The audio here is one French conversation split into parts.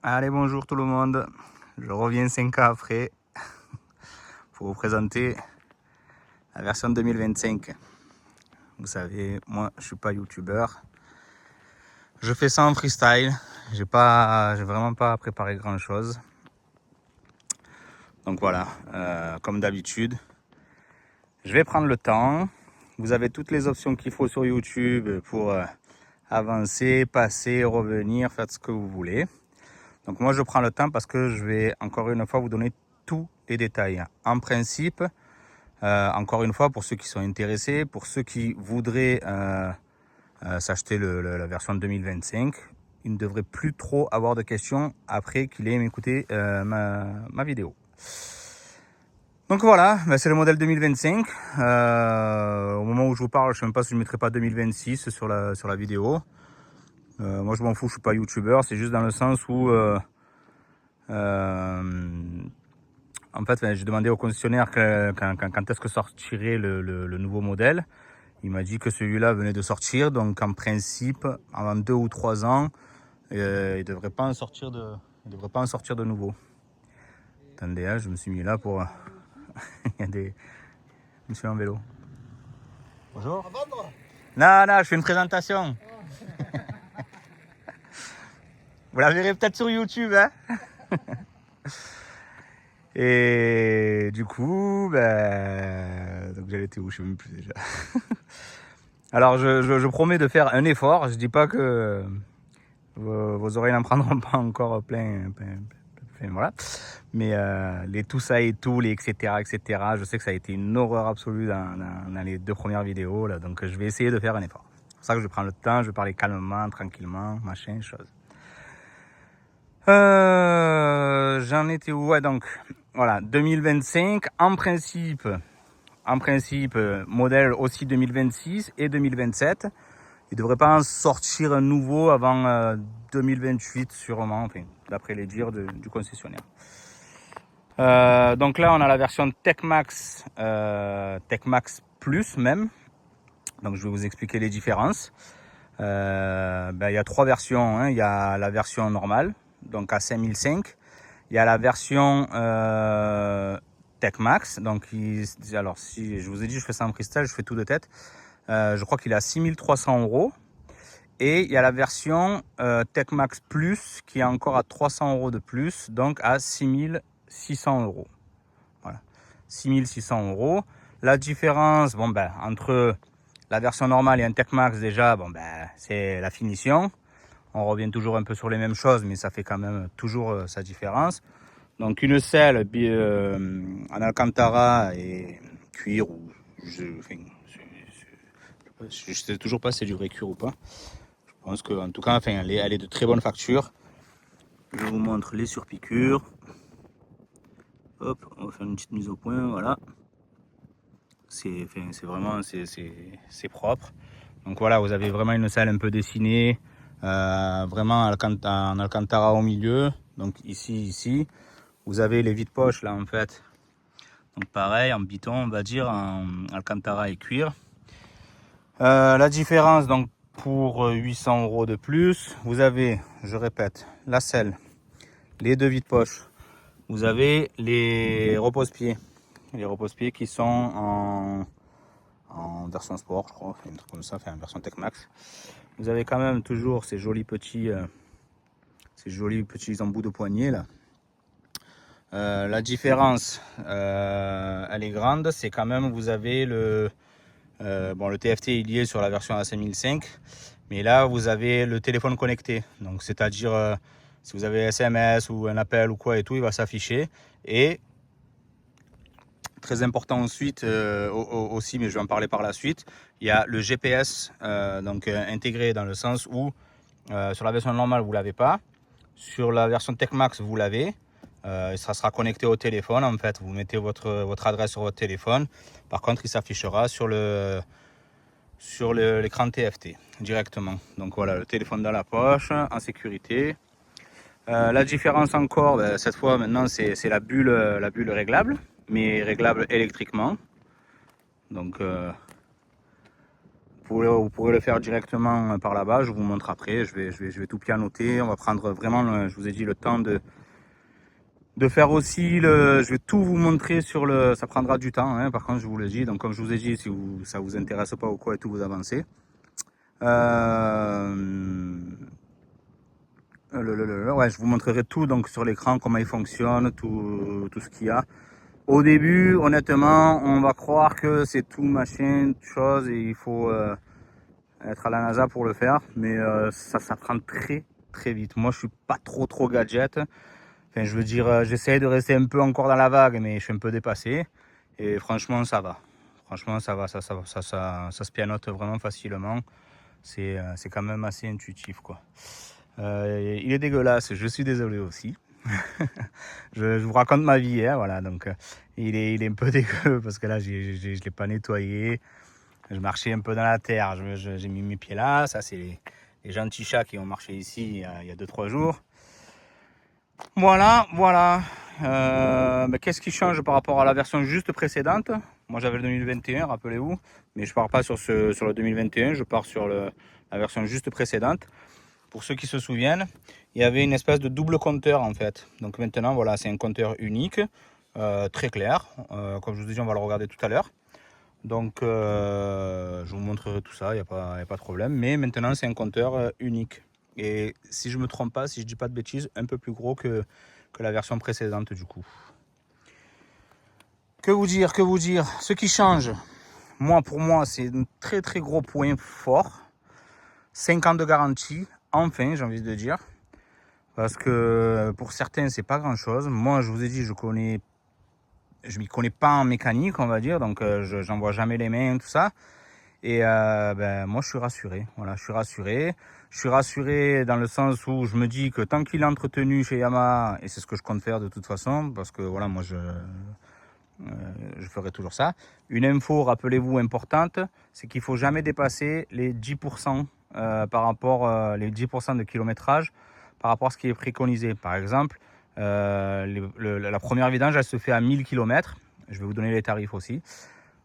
Allez, bonjour tout le monde. Je reviens 5 ans après pour vous présenter la version 2025. Vous savez, moi je suis pas youtubeur. Je fais ça en freestyle. J'ai vraiment pas préparé grand chose. Donc voilà, comme d'habitude, je vais prendre le temps. Vous avez toutes les options qu'il faut sur YouTube pour avancer, passer, revenir, faire ce que vous voulez. Donc moi je prends le temps parce que je vais encore une fois vous donner tous les détails. En principe, encore une fois, pour ceux qui sont intéressés, pour ceux qui voudraient s'acheter la version 2025, ils ne devraient plus trop avoir de questions après qu'ils aient écouté ma vidéo. Donc voilà, c'est le modèle 2025. Au moment où je vous parle, je ne sais même pas si je ne mettrai pas 2026 sur la vidéo. Moi je m'en fous, je suis pas youtubeur, c'est juste dans le sens où en fait, j'ai demandé au concessionnaire quand est-ce que sortirait le nouveau modèle. Il m'a dit que celui-là venait de sortir, donc en principe, avant 2 ou 3 ans, il ne devrait pas en sortir de nouveau. Attendez, hein, je me suis mis là pour... Il y a des... Monsieur en vélo. Bonjour. Non, je fais une présentation. Vous la verrez peut-être sur YouTube, hein. Et du coup, donc j'allais été où, je ne sais même plus déjà. Alors je promets de faire un effort. Je dis pas que vos oreilles n'en prendront pas encore plein, voilà. Mais les tout ça et tout, les etc. Je sais que ça a été une horreur absolue dans les 2 premières vidéos là, donc je vais essayer de faire un effort. C'est pour ça que je prends le temps, je vais parler calmement, tranquillement, machin, chose. J'en étais où? Ouais, donc voilà, 2025 en principe, modèle aussi 2026 et 2027. Il ne devrait pas en sortir un nouveau avant 2028 sûrement, enfin, d'après les dires du concessionnaire. Donc là, on a la version TechMax, TechMax Plus même. Donc je vais vous expliquer les différences. Il y a 3 versions, hein. Il y a la version normale, donc à 5005. Il y a la version TechMax. Donc, alors si je vous ai dit, je fais ça en freestyle, je fais tout de tête. Je crois qu'il est à 6300 €. Et il y a la version TechMax Plus qui est encore à 300 € de plus, donc à 6600 €. Voilà, 6600 €. La différence, entre la version normale et un TechMax déjà, c'est la finition. On revient toujours un peu sur les mêmes choses, mais ça fait quand même toujours sa différence. Donc une selle en Alcantara et cuir, ou je sais toujours pas si c'est du vrai cuir ou pas. Je pense que, en tout cas, elle est de très bonne facture. Je vous montre les surpiqûres. Hop, on va faire une petite mise au point, voilà. C'est vraiment c'est propre. Donc voilà, vous avez vraiment une selle un peu dessinée, vraiment en Alcantara au milieu. Donc ici, vous avez les vides-poches là en fait. Donc pareil, en biton, on va dire, en Alcantara et cuir. La différence, donc pour 800 € de plus, vous avez, je répète, la selle, les 2 vides-poches. Vous avez les repose-pieds. Les repose-pieds qui sont en version sport, je crois, un truc comme ça, en version TechMax. Vous avez quand même toujours ces jolis petits embouts de poignée là. La différence, elle est grande, c'est quand même, vous avez le TFT est lié sur la version A5005, mais là vous avez le téléphone connecté, donc c'est-à-dire si vous avez SMS ou un appel ou quoi et tout, il va s'afficher. Et très important ensuite aussi, mais je vais en parler par la suite, il y a le GPS intégré, dans le sens où sur la version normale vous l'avez pas, sur la version TechMax vous l'avez. Ça sera connecté au téléphone. En fait, vous mettez votre adresse sur votre téléphone. Par contre, il s'affichera sur l'écran TFT directement. Donc voilà, le téléphone dans la poche, en sécurité. La différence encore, cette fois maintenant, c'est la bulle réglable, mais réglable électriquement. Donc vous vous pourrez le faire directement par là-bas. Je vous montre après. Je vais tout pianoter. On va prendre vraiment, je vous ai dit, le temps de faire aussi je vais tout vous montrer sur ça prendra du temps, hein, par contre, je vous le dis. Donc, comme je vous ai dit, si ça vous intéresse pas ou quoi et tout, vous avancez. Ouais, je vous montrerai tout donc sur l'écran, comment il fonctionne, tout ce qu'il y a. Au début, honnêtement, on va croire que c'est tout machin, chose, et il faut être à la NASA pour le faire, mais ça prend très très vite. Moi, je suis pas trop gadget. Enfin, je veux dire, j'essaie de rester un peu encore dans la vague, mais je suis un peu dépassé. Et franchement, ça va. Franchement, ça va, ça se pianote vraiment facilement. C'est quand même assez intuitif, quoi. Il est dégueulasse, je suis désolé aussi. je vous raconte ma vie, hein, voilà. Donc, il est un peu dégueu parce que là, je ne l'ai pas nettoyé. Je marchais un peu dans la terre. J'ai mis mes pieds là. Ça, c'est les gentils chats qui ont marché ici il y a 2-3 jours. Voilà. Qu'est-ce qui change par rapport à la version juste précédente? Moi, j'avais le 2021, rappelez-vous. Mais je ne pars pas sur le 2021. Je pars sur la version juste précédente. Pour ceux qui se souviennent, il y avait une espèce de double compteur en fait. Donc maintenant, voilà, c'est un compteur unique, très clair. Comme je vous ai dit, on va le regarder tout à l'heure. Donc, je vous montrerai tout ça, il n'y a pas de problème. Mais maintenant, c'est un compteur unique. Et si je ne me trompe pas, si je ne dis pas de bêtises, un peu plus gros que la version précédente du coup. Que vous dire? Ce qui change, pour moi, c'est un très gros point fort. 5 ans de garantie, enfin, j'ai envie de dire. Parce que pour certains, c'est pas grand chose. Moi, je vous ai dit, je m'y connais pas en mécanique, on va dire. Donc, j'en vois jamais les mains, tout ça. Et moi, je suis rassuré. Voilà, je suis rassuré. Je suis rassuré dans le sens où je me dis que tant qu'il est entretenu chez Yamaha, et c'est ce que je compte faire de toute façon, parce que voilà, moi, je ferai toujours ça. Une info, rappelez-vous, importante, c'est qu'il ne faut jamais dépasser les 10% par rapport les 10% de kilométrage par rapport à ce qui est préconisé. Par exemple, la première vidange, elle se fait à 1000 km. Je vais vous donner les tarifs aussi.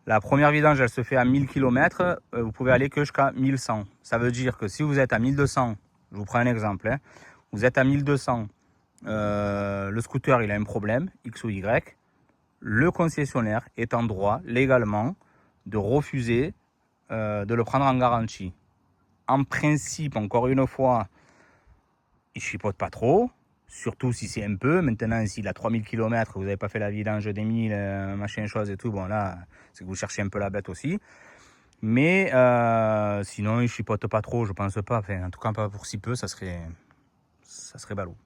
La première vidange, elle se fait à 1000 km. Vous pouvez aller que jusqu'à 1100. Ça veut dire que si vous êtes à 1200, je vous prends un exemple, hein, vous êtes à 1200, le scooter, il a un problème, X ou Y. Le concessionnaire est en droit légalement de refuser de le prendre en garantie. En principe, encore une fois, il ne chipote pas trop, surtout si c'est un peu. Maintenant, s'il a 3000 km, vous n'avez pas fait la vidange des 1000, machin chose et tout, bon là, c'est que vous cherchez un peu la bête aussi. Mais sinon, il ne chipote pas trop, je pense pas. Enfin, en tout cas, pas pour si peu, ça serait ballot.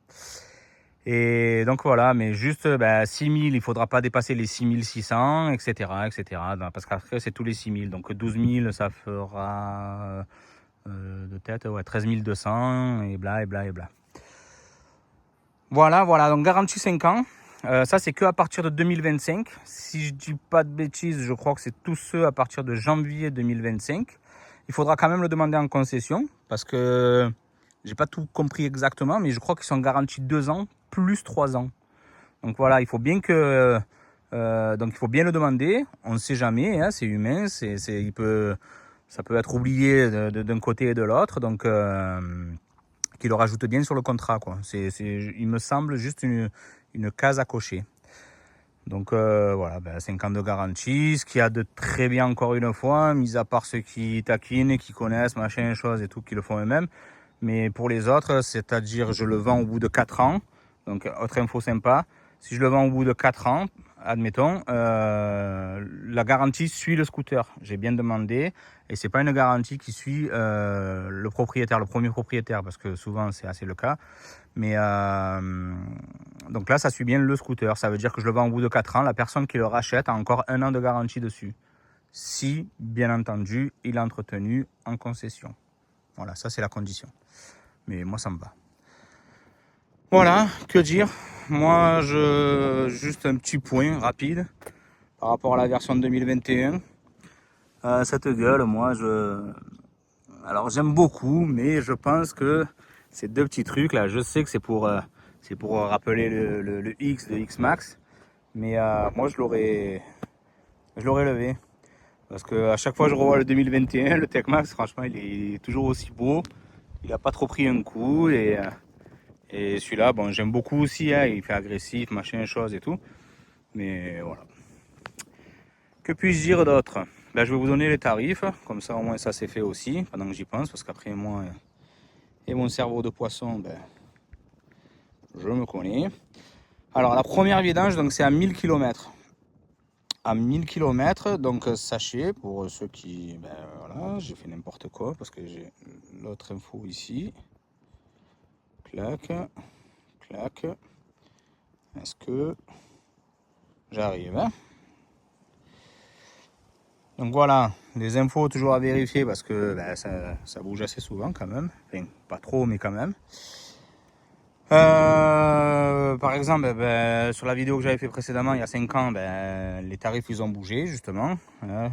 Et donc voilà, mais juste 6000, il ne faudra pas dépasser les 6600, etc. Parce qu'après, c'est tous les 6000. Donc 12 000, ça fera de tête, ouais, 13 200 et bla. Voilà, donc garantie 5 ans. Ça, c'est que à partir de 2025. Si je dis pas de bêtises, je crois que c'est tous ceux à partir de janvier 2025. Il faudra quand même le demander en concession parce que j'ai pas tout compris exactement, mais je crois qu'ils sont garantis 2 ans plus 3 ans. Donc voilà, il faut bien le demander. On ne sait jamais, hein, c'est humain, ça peut être oublié d'un côté et de l'autre, donc qu'il le rajoute bien sur le contrat, quoi. Il me semble juste une case à cocher. Donc voilà, 5 ans de garantie, ce qu'il y a de très bien encore une fois, mis à part ceux qui taquinent, qui connaissent, machin, chose et tout, qui le font eux-mêmes. Mais pour les autres, c'est-à-dire je le vends au bout de 4 ans. Donc autre info sympa, si je le vends au bout de 4 ans, admettons, la garantie suit le scooter. J'ai bien demandé et c'est pas une garantie qui suit le propriétaire, le premier propriétaire, parce que souvent c'est assez le cas. Mais donc là, ça suit bien le scooter. Ça veut dire que je le vends au bout de 4 ans. La personne qui le rachète a encore 1 an de garantie dessus. Si, bien entendu, il est entretenu en concession. Voilà, ça c'est la condition. Mais moi, ça me va. Voilà, que dire? Moi, juste un petit point rapide par rapport à la version 2021. Cette gueule, alors j'aime beaucoup, mais je pense que ces deux petits trucs là, je sais que c'est pour rappeler le X de X Max, mais moi je l'aurais levé. Parce que à chaque fois que je revois le 2021, le Tech-Max, franchement, il est toujours aussi beau. Il n'a pas trop pris un coup. Et celui-là, bon, j'aime beaucoup aussi. Hein, il fait agressif, machin, chose et tout. Mais voilà. Que puis-je dire d'autre? Ben, je vais vous donner les tarifs. Comme ça, au moins, ça c'est fait aussi. Pendant que j'y pense. Parce qu'après, moi et mon cerveau de poisson, ben, je me connais. Alors, la première vidange, donc, c'est à 1000 km. À 1000 km, donc sachez, pour ceux qui... Ben voilà, j'ai fait n'importe quoi parce que j'ai l'autre info ici. Clac, clac. Est-ce que j'arrive, hein? Donc voilà, les infos toujours à vérifier parce que ben, ça bouge assez souvent quand même. Enfin, pas trop, mais quand même. Par exemple, ben, sur la vidéo que j'avais fait précédemment, il y a 5 ans, ben, les tarifs ils ont bougé justement.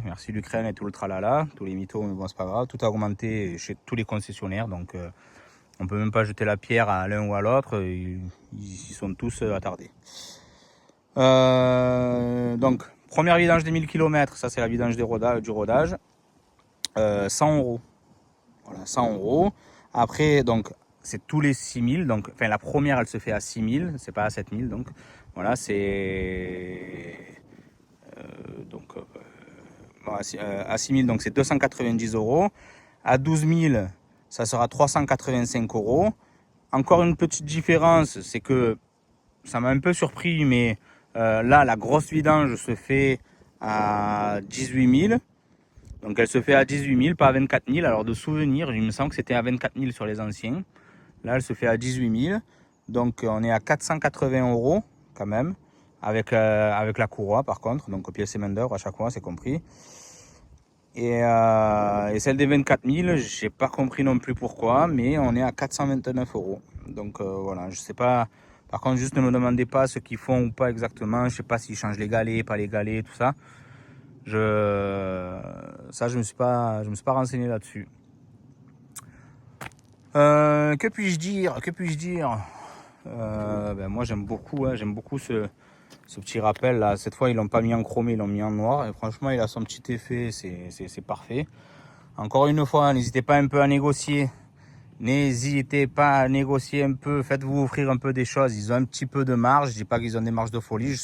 Merci l'Ukraine et tout le tralala, tous les mythos, mais bon c'est pas grave, tout a augmenté chez tous les concessionnaires, donc on peut même pas jeter la pierre à l'un ou à l'autre, ils sont tous attardés. Donc, première vidange des 1000 km, ça c'est la vidange du rodage, 100 euros. Voilà, 100 euros. Après, donc, c'est tous les 6000. Donc, enfin, la première, elle se fait à 6000, c'est pas à 7000. Donc, voilà, c'est. Donc, à 6000, donc c'est 290 euros. À 12 000, ça sera 385 euros. Encore une petite différence, c'est que ça m'a un peu surpris, mais là, la grosse vidange se fait à 18 000. Donc elle se fait à 18 000, pas à 24 000. Alors de souvenir, il me semble que c'était à 24 000 sur les anciens. Là, elle se fait à 18 000. Donc on est à 480 euros quand même, avec la courroie par contre. Donc pièces et main d'œuvre à chaque fois, c'est compris. Et celle des 24 000, j'ai pas compris non plus pourquoi, mais on est à 429 euros. Donc voilà, je sais pas. Par contre, juste ne me demandez pas ce qu'ils font ou pas exactement. Je sais pas s'ils changent les galets, pas les galets, tout ça. Je me suis pas renseigné là-dessus. Que puis-je dire? Ben moi j'aime beaucoup ce petit rappel là. Cette fois ils l'ont pas mis en chromé, ils l'ont mis en noir et franchement il a son petit effet, c'est parfait. Encore une fois, n'hésitez pas un peu à négocier. N'hésitez pas à négocier un peu, faites-vous offrir un peu des choses. Ils ont un petit peu de marge, je dis pas qu'ils ont des marges de folie,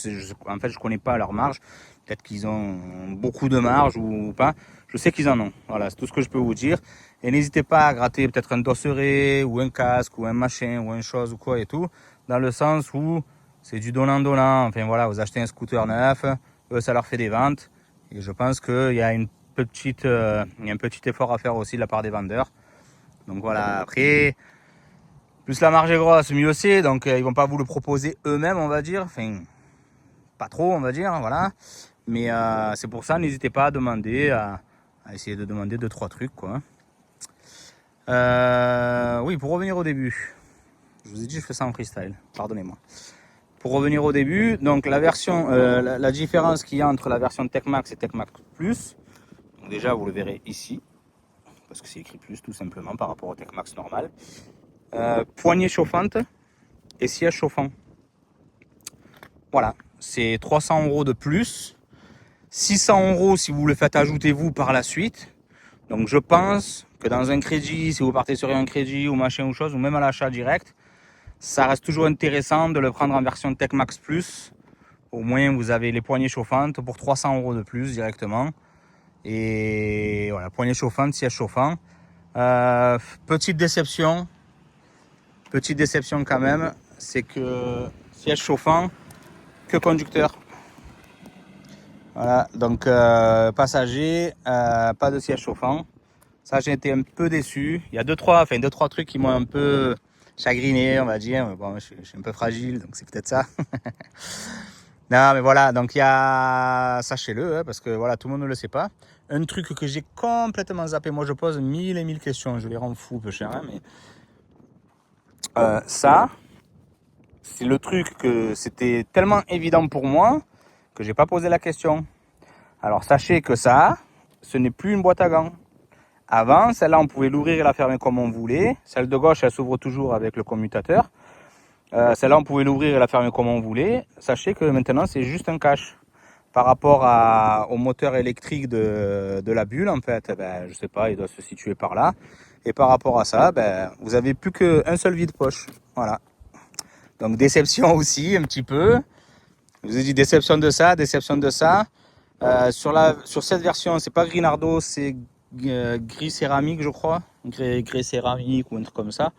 en fait je connais pas leur marge. Peut-être qu'ils ont beaucoup de marge ou pas. Je sais qu'ils en ont. Voilà, c'est tout ce que je peux vous dire. Et n'hésitez pas à gratter peut-être un dosseret ou un casque ou un machin ou une chose ou quoi et tout. Dans le sens où c'est du donnant-donnant. Enfin voilà, vous achetez un scooter neuf, eux ça leur fait des ventes. Et je pense qu'il y a un petit effort à faire aussi de la part des vendeurs. Donc voilà, après, plus la marge est grosse, mieux c'est. Donc ils vont pas vous le proposer eux-mêmes, on va dire. Enfin, pas trop, on va dire, voilà. Mais c'est pour ça, n'hésitez pas à demander, à essayer de demander 2-3 trucs, quoi. Oui, pour revenir au début. Je vous ai dit, je fais ça en freestyle, pardonnez-moi. Pour revenir au début, donc la version, la différence qu'il y a entre la version Tech-Max et Tech-Max Plus, donc déjà vous le verrez ici, parce que c'est écrit plus tout simplement par rapport au Tech-Max normal. Poignée chauffante et siège chauffant. Voilà, c'est 300 euros de plus. 600 euros si vous le faites ajouter vous par la suite. Donc je pense que dans un crédit, si vous partez sur un crédit ou machin ou chose, ou même à l'achat direct, ça reste toujours intéressant de le prendre en version Tech-Max Plus. Au moins vous avez les poignées chauffantes pour 300 euros de plus directement. Et voilà, poignée chauffante, siège chauffant. Petite déception quand même, c'est que siège chauffant, que conducteur. Voilà, donc passager, pas de siège chauffant. Ça, j'ai été un peu déçu. Il y a deux, trois trucs qui m'ont un peu chagriné, on va dire. Mais bon, je suis un peu fragile, donc c'est peut-être ça. Non, mais voilà, donc il y a, sachez-le, hein, parce que voilà, tout le monde ne le sait pas. Un truc que j'ai complètement zappé, moi je pose 1000 et 1000 questions, je les rends fous, peu cher, hein, mais ça, c'est le truc que c'était tellement évident pour moi que j'ai pas posé la question. Alors sachez que ça, ce n'est plus une boîte à gants. Avant, celle-là, on pouvait l'ouvrir et la fermer comme on voulait. Celle de gauche, elle s'ouvre toujours avec le commutateur. Celle-là, on pouvait l'ouvrir et la fermer comme on voulait. Sachez que maintenant, c'est juste un cache. par rapport au moteur électrique de la bulle, en fait, ben, je sais pas, il doit se situer par là. Et par rapport à ça, ben, vous avez plus qu'un seul vide-poche. Voilà. Donc déception aussi, un petit peu. Je vous ai dit déception de ça, déception de ça. Sur cette version, c'est pas Grinardo, c'est gris céramique, je crois. Gris céramique ou un truc comme ça.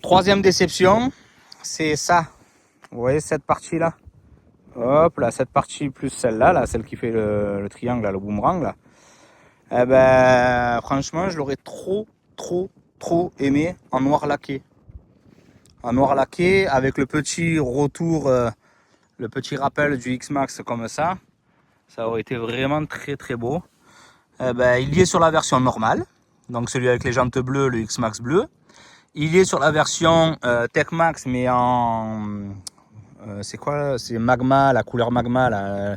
Troisième déception, c'est ça. Vous voyez cette partie-là? Hop, là, cette partie plus celle-là, là, celle qui fait le triangle, là, le boomerang, là. Eh ben, franchement, je l'aurais trop aimé en noir laqué. En noir laqué, avec le petit retour, le petit rappel du X-Max comme ça. Ça aurait été vraiment très beau. Eh ben, il y est sur la version normale. Donc celui avec les jantes bleues, le X-Max bleu. Il y est sur la version Tech Max, mais en... c'est quoi? C'est magma, la couleur magma, là,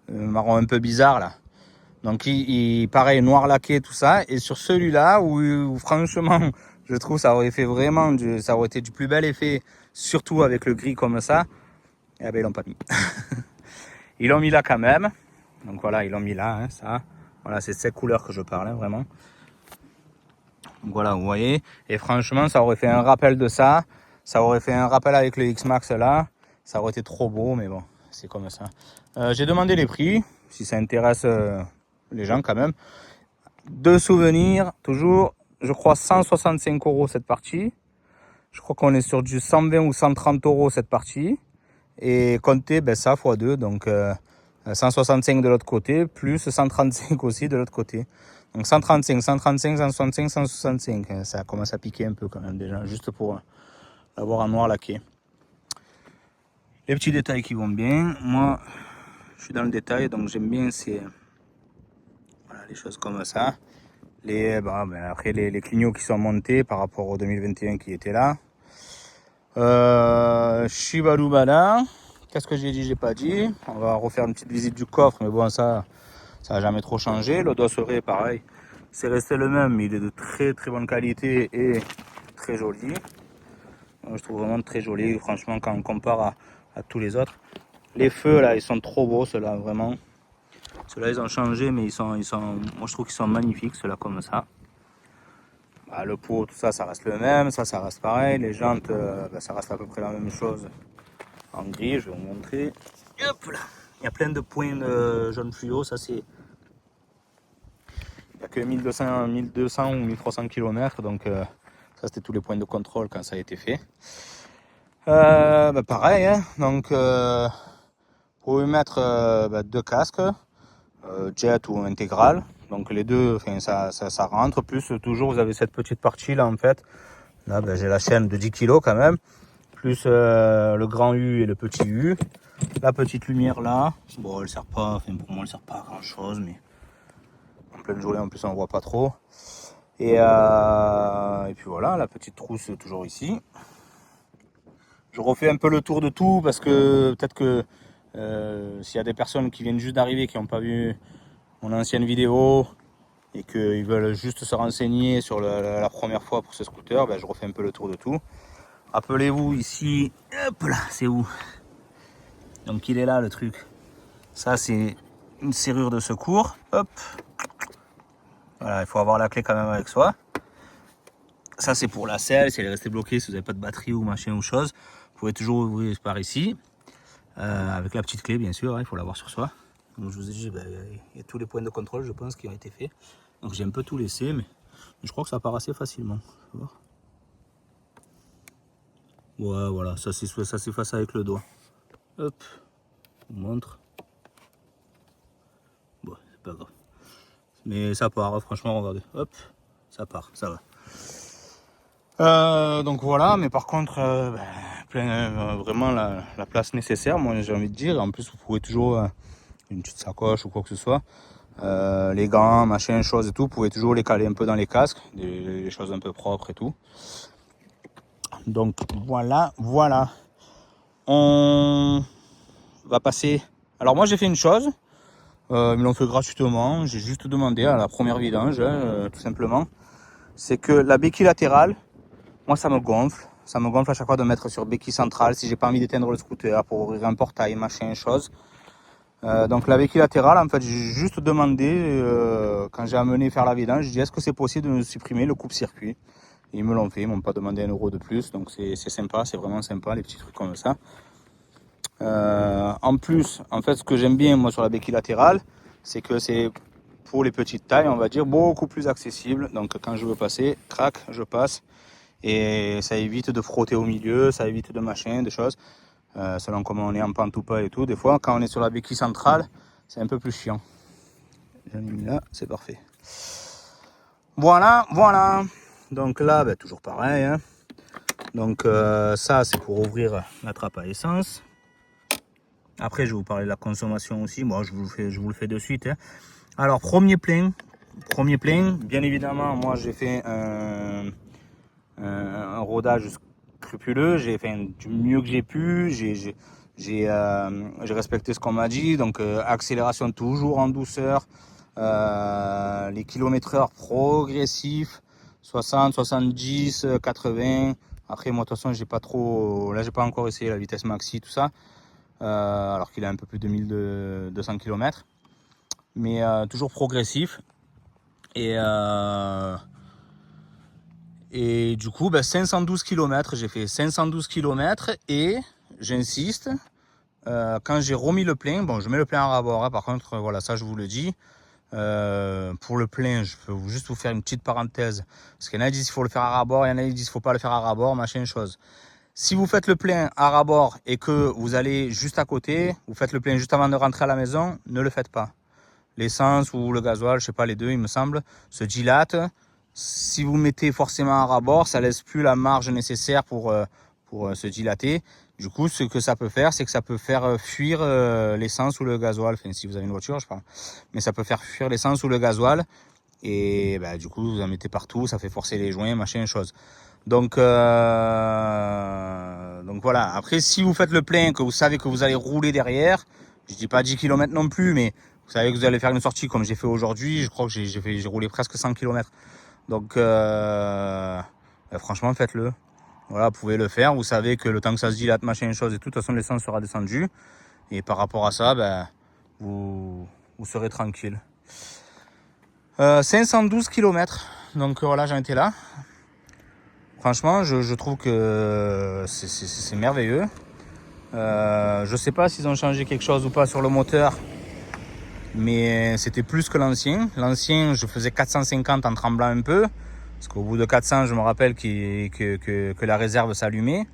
marron un peu bizarre là. Donc pareil, noir laqué, tout ça. Et sur celui-là, où franchement, je trouve ça aurait fait vraiment, ça aurait été du plus bel effet, surtout avec le gris comme ça. Eh ben ils l'ont pas mis. Ils l'ont mis là quand même. Donc voilà, ils l'ont mis là, hein, ça. Voilà, c'est cette couleur que je parle, hein, vraiment. Donc voilà, vous voyez. Et franchement, ça aurait fait un rappel de ça. Ça aurait fait un rappel avec le X-Max là. Ça aurait été trop beau, mais bon, c'est comme ça. J'ai demandé les prix, si ça intéresse les gens quand même. De souvenirs, toujours, je crois 165 € cette partie. Je crois qu'on est sur du 120 ou 130 € cette partie. Et comptez ben, ça x 2, donc 165 de l'autre côté, plus 135 aussi de l'autre côté. Donc 135, 135, 165, 165. Ça commence à piquer un peu quand même déjà, juste pour l'avoir en noir laqué. Les petits détails qui vont bien. Moi, je suis dans le détail, donc j'aime bien voilà, les choses comme ça. Après, les clignots qui sont montés par rapport au 2021 qui était là. Shibalubala. Qu'est-ce que j'ai dit, j'ai pas dit. On va refaire une petite visite du coffre, mais bon, ça n'a jamais trop changé. Le dosseret, pareil, c'est resté le même, mais il est de très bonne qualité et très joli. Je trouve vraiment très joli, franchement, quand on compare à tous les autres. Les feux, là, ils sont trop beaux, ceux-là, vraiment. Ceux-là, ils ont changé, mais moi, je trouve qu'ils sont magnifiques, ceux-là, comme ça. Bah, le pot, tout ça, ça reste le même. Ça reste pareil. Les jantes, ça reste à peu près la même chose. En gris, je vais vous montrer. Hop là. Il y a plein de points de jaune fluo, ça c'est... Il n'y a que 1200 ou 1300 km, donc ça c'était tous les points de contrôle quand ça a été fait. Pareil, hein, donc vous pouvez mettre deux casques, jet ou intégral, donc les deux, ça rentre, plus toujours vous avez cette petite partie là en fait, là j'ai la chaîne de 10 kg quand même, plus le grand U et le petit U. La petite lumière là, bon elle sert pas, pour moi elle sert pas à grand chose, mais en pleine journée en plus on voit pas trop. Et puis voilà, la petite trousse toujours ici. Je refais un peu le tour de tout parce que peut-être que s'il y a des personnes qui viennent juste d'arriver, qui n'ont pas vu mon ancienne vidéo et qu'ils veulent juste se renseigner sur la première fois pour ce scooter, je refais un peu le tour de tout. Rappelez-vous ici, hop là, c'est où? Donc il est là le truc. Ça c'est une serrure de secours. Hop. Voilà, il faut avoir la clé quand même avec soi. Ça c'est pour la selle, si elle est restée bloquée, si vous n'avez pas de batterie ou machin ou chose, vous pouvez toujours ouvrir par ici. Avec la petite clé bien sûr, hein, il faut l'avoir sur soi. Donc je vous ai dit, il y a tous les points de contrôle je pense qui ont été faits. Donc j'ai un peu tout laissé, mais je crois que ça part assez facilement. Ouais, voilà, ça s'efface avec le doigt. Hop, je vous montre. Bon, c'est pas grave. Mais ça part, franchement, regardez. Hop, ça part, ça va. Donc voilà, mais par contre, vraiment la place nécessaire, moi j'ai envie de dire. En plus, vous pouvez toujours une petite sacoche ou quoi que ce soit. Les gants, machin, choses et tout, vous pouvez toujours les caler un peu dans les casques, des choses un peu propres et tout. Donc voilà. On va passer. Alors moi j'ai fait une chose, ils me l'ont fait gratuitement, j'ai juste demandé à la première vidange, tout simplement. C'est que la béquille latérale, moi ça me gonfle à chaque fois de mettre sur béquille centrale si j'ai pas envie d'éteindre le scooter pour ouvrir un portail, machin, chose. Donc la béquille latérale, en fait, j'ai juste demandé, quand j'ai amené faire la vidange, j'ai dit est-ce que c'est possible de me supprimer le coupe-circuit. Ils me l'ont fait, ils m'ont pas demandé 1 euro de plus, donc c'est sympa, c'est vraiment sympa les petits trucs comme ça. En plus, en fait, ce que j'aime bien moi sur la béquille latérale, c'est que c'est pour les petites tailles, on va dire, beaucoup plus accessible. Donc quand je veux passer, crac, je passe. Et ça évite de frotter au milieu, ça évite de machin, des choses. Selon comment on est en pente ou pas et tout. Des fois, quand on est sur la béquille centrale, c'est un peu plus chiant. J'en ai mis là, c'est parfait. Voilà, voilà. Donc là, ben, toujours pareil. Hein. Donc ça, c'est pour ouvrir la trappe à essence. Après, je vais vous parler de la consommation aussi. Moi, je vous le fais de suite. Hein. Alors, premier plein. Bien évidemment, moi, j'ai fait un rodage scrupuleux. J'ai fait du mieux que j'ai pu. J'ai respecté ce qu'on m'a dit. Donc, accélération toujours en douceur. Les kilomètres-heure progressifs. 60, 70, 80. Après, moi, de toute façon, j'ai pas trop. Là, j'ai pas encore essayé la vitesse maxi, tout ça. Alors qu'il a un peu plus de 1200 km. Mais toujours progressif. Et du coup, 512 km, j'ai fait 512 km et j'insiste, quand j'ai remis le plein, bon, je mets le plein à rabord, hein, par contre, voilà, ça je vous le dis. Pour le plein, je peux juste vous faire une petite parenthèse, parce qu'il y en a qui disent qu'il faut le faire à rabord, il y en a qui disent qu'il ne faut pas le faire à rabord, machin chose. Si vous faites le plein à rabord et que vous allez juste à côté, vous faites le plein juste avant de rentrer à la maison, ne le faites pas. L'essence ou le gasoil, je sais pas, les deux, il me semble, se dilate. Si vous mettez forcément à rabord, ça laisse plus la marge nécessaire pour se dilater. Du coup, ce que ça peut faire, c'est que ça peut faire fuir l'essence ou le gasoil. Enfin, si vous avez une voiture, je parle. Mais ça peut faire fuir l'essence ou le gasoil. Et du coup, vous en mettez partout, ça fait forcer les joints, machin, chose. Donc voilà. Après, si vous faites le plein, que vous savez que vous allez rouler derrière, je dis pas 10 km non plus, mais vous savez que vous allez faire une sortie comme j'ai fait aujourd'hui. Je crois que j'ai roulé presque 100 km. Donc franchement, faites-le. Voilà, vous pouvez le faire. Vous savez que le temps que ça se dilate, machin, chose et tout, de toute façon, l'essence sera descendue. Et par rapport à ça, vous serez tranquille. 512 km. Donc voilà, j'en étais là. Franchement, je trouve que c'est merveilleux. Je sais pas s'ils ont changé quelque chose ou pas sur le moteur, mais c'était plus que l'ancien. L'ancien, je faisais 450 en tremblant un peu, parce qu'au bout de 400, je me rappelle que la réserve s'allumait.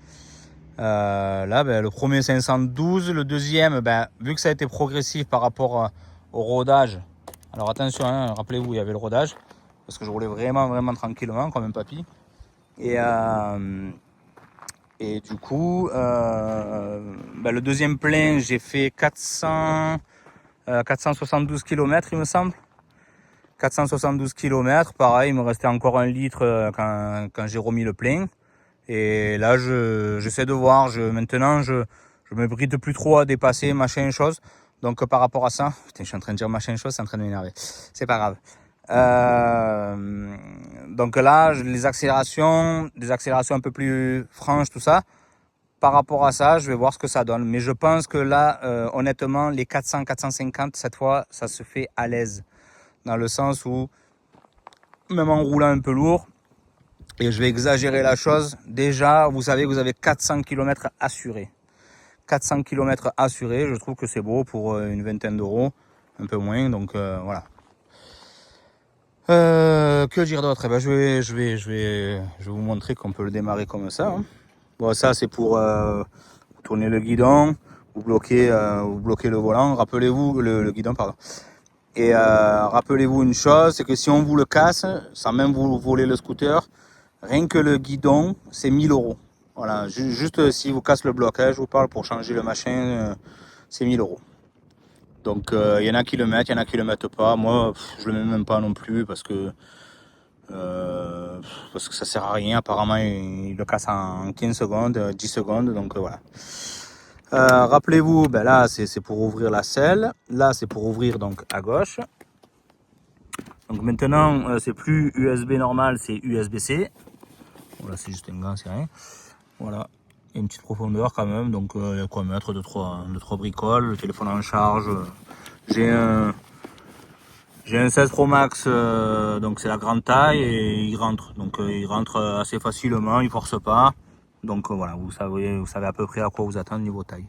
Là, le premier 512, le deuxième, vu que ça a été progressif par rapport au rodage. Alors attention, hein, rappelez-vous, il y avait le rodage, parce que je roulais vraiment tranquillement, comme un papy. Et du coup, le deuxième plein, j'ai fait 472 km, il me semble. 472 km, pareil, il me restait encore 1 litre quand j'ai remis le plein. Et là, j'essaie de voir. Maintenant, je me bride plus trop à dépasser, machin, chose. Donc, par rapport à ça, putain, je suis en train de dire machin, chose, c'est en train de m'énerver. C'est pas grave. Donc là, des accélérations un peu plus franches, tout ça. Par rapport à ça, je vais voir ce que ça donne. Mais je pense que là, honnêtement, les 400, 450, cette fois, ça se fait à l'aise. Dans le sens où, même en roulant un peu lourd, et je vais exagérer la chose, déjà, vous savez que vous avez 400 km assurés. 400 km assurés, je trouve que c'est beau pour une vingtaine d'euros, un peu moins, donc voilà. Que dire d'autre? Je vais vous montrer qu'on peut le démarrer comme ça. Hein. Bon, ça c'est pour tourner le guidon, vous bloquez le volant, rappelez-vous le guidon, pardon. Et rappelez-vous une chose, c'est que si on vous le casse, sans même vous voler le scooter, rien que le guidon, c'est 1000 euros. Voilà, juste si vous casse le blocage, je vous parle, pour changer le machin, c'est 1000 euros. Donc il y en a qui le mettent, il y en a qui le mettent pas. Moi, je le mets même pas non plus parce que ça sert à rien. Apparemment, il le casse en 15 secondes, 10 secondes, donc voilà. Rappelez-vous, là c'est pour ouvrir la selle, là c'est pour ouvrir donc à gauche. Donc maintenant c'est plus USB normal, c'est USB-C. Voilà, c'est juste un gant, c'est rien. Voilà, Il y a une petite profondeur quand même, donc il y a quoi mettre, 2-3 bricoles, le téléphone en charge. J'ai un 16 Pro Max, donc c'est la grande taille et il rentre. Donc il rentre assez facilement, il force pas. Donc voilà, vous savez à peu près à quoi vous attendre niveau taille.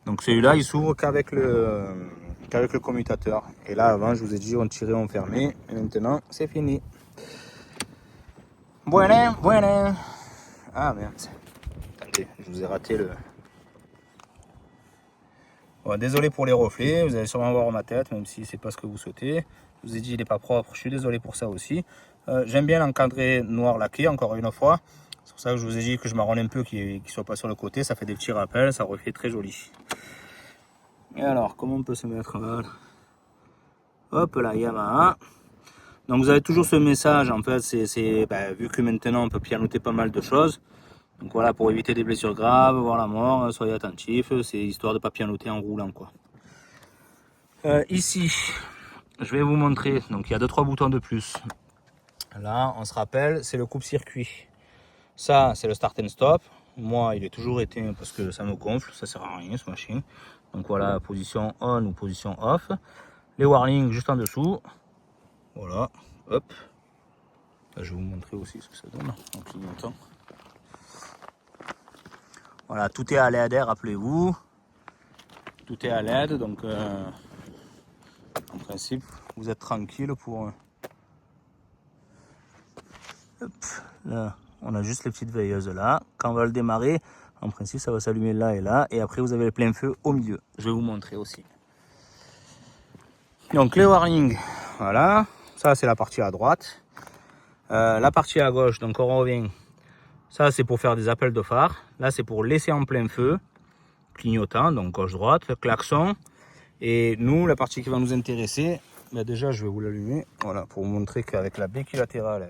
Donc celui-là, il s'ouvre qu'avec le commutateur. Et là, avant, je vous ai dit, on tirait, on fermait. Et maintenant, c'est fini. Bueno. Ah merde. Attendez, je vous ai raté le... Bon, désolé pour les reflets, vous allez sûrement voir ma tête, même si c'est pas ce que vous souhaitez. Je vous ai dit, il n'est pas propre, je suis désolé pour ça aussi. J'aime bien l'encadré noir laqué, encore une fois. C'est pour ça que je vous ai dit que je m'arronde un peu, qu'il soit pas sur le côté, ça fait des petits rappels, ça refait très joli. Et alors, comment on peut se mettre là? Hop là, Yamaha. Donc vous avez toujours ce message, en fait, c'est vu que maintenant on peut pianoter pas mal de choses. Donc voilà, pour éviter des blessures graves, voir la mort, soyez attentifs, c'est histoire de ne pas pianoter en roulant, quoi. Ici, je vais vous montrer, donc il y a 2-3 boutons de plus. Là, on se rappelle, c'est le coupe-circuit. Ça, c'est le start and stop. Moi, il est toujours éteint parce que ça me gonfle, ça sert à rien ce machin. Donc voilà, position on ou position off. Les warnings juste en dessous. Voilà, hop. Là, je vais vous montrer aussi ce que ça donne en clignotant. Voilà, tout est à LED, rappelez-vous. Tout est à LED, donc en principe, vous êtes tranquille pour... Hop, là, on a juste les petites veilleuses là. Quand on va le démarrer, en principe, ça va s'allumer là et là. Et après, vous avez le plein feu au milieu. Je vais vous montrer aussi. Donc, les warnings, voilà. Ça, c'est la partie à droite. La partie à gauche, donc on revient. Ça, c'est pour faire des appels de phare. Là, c'est pour laisser en plein feu, clignotant, donc gauche-droite, klaxon. Et nous, la partie qui va nous intéresser, déjà, je vais vous l'allumer. Voilà, pour vous montrer qu'avec la béquille latérale,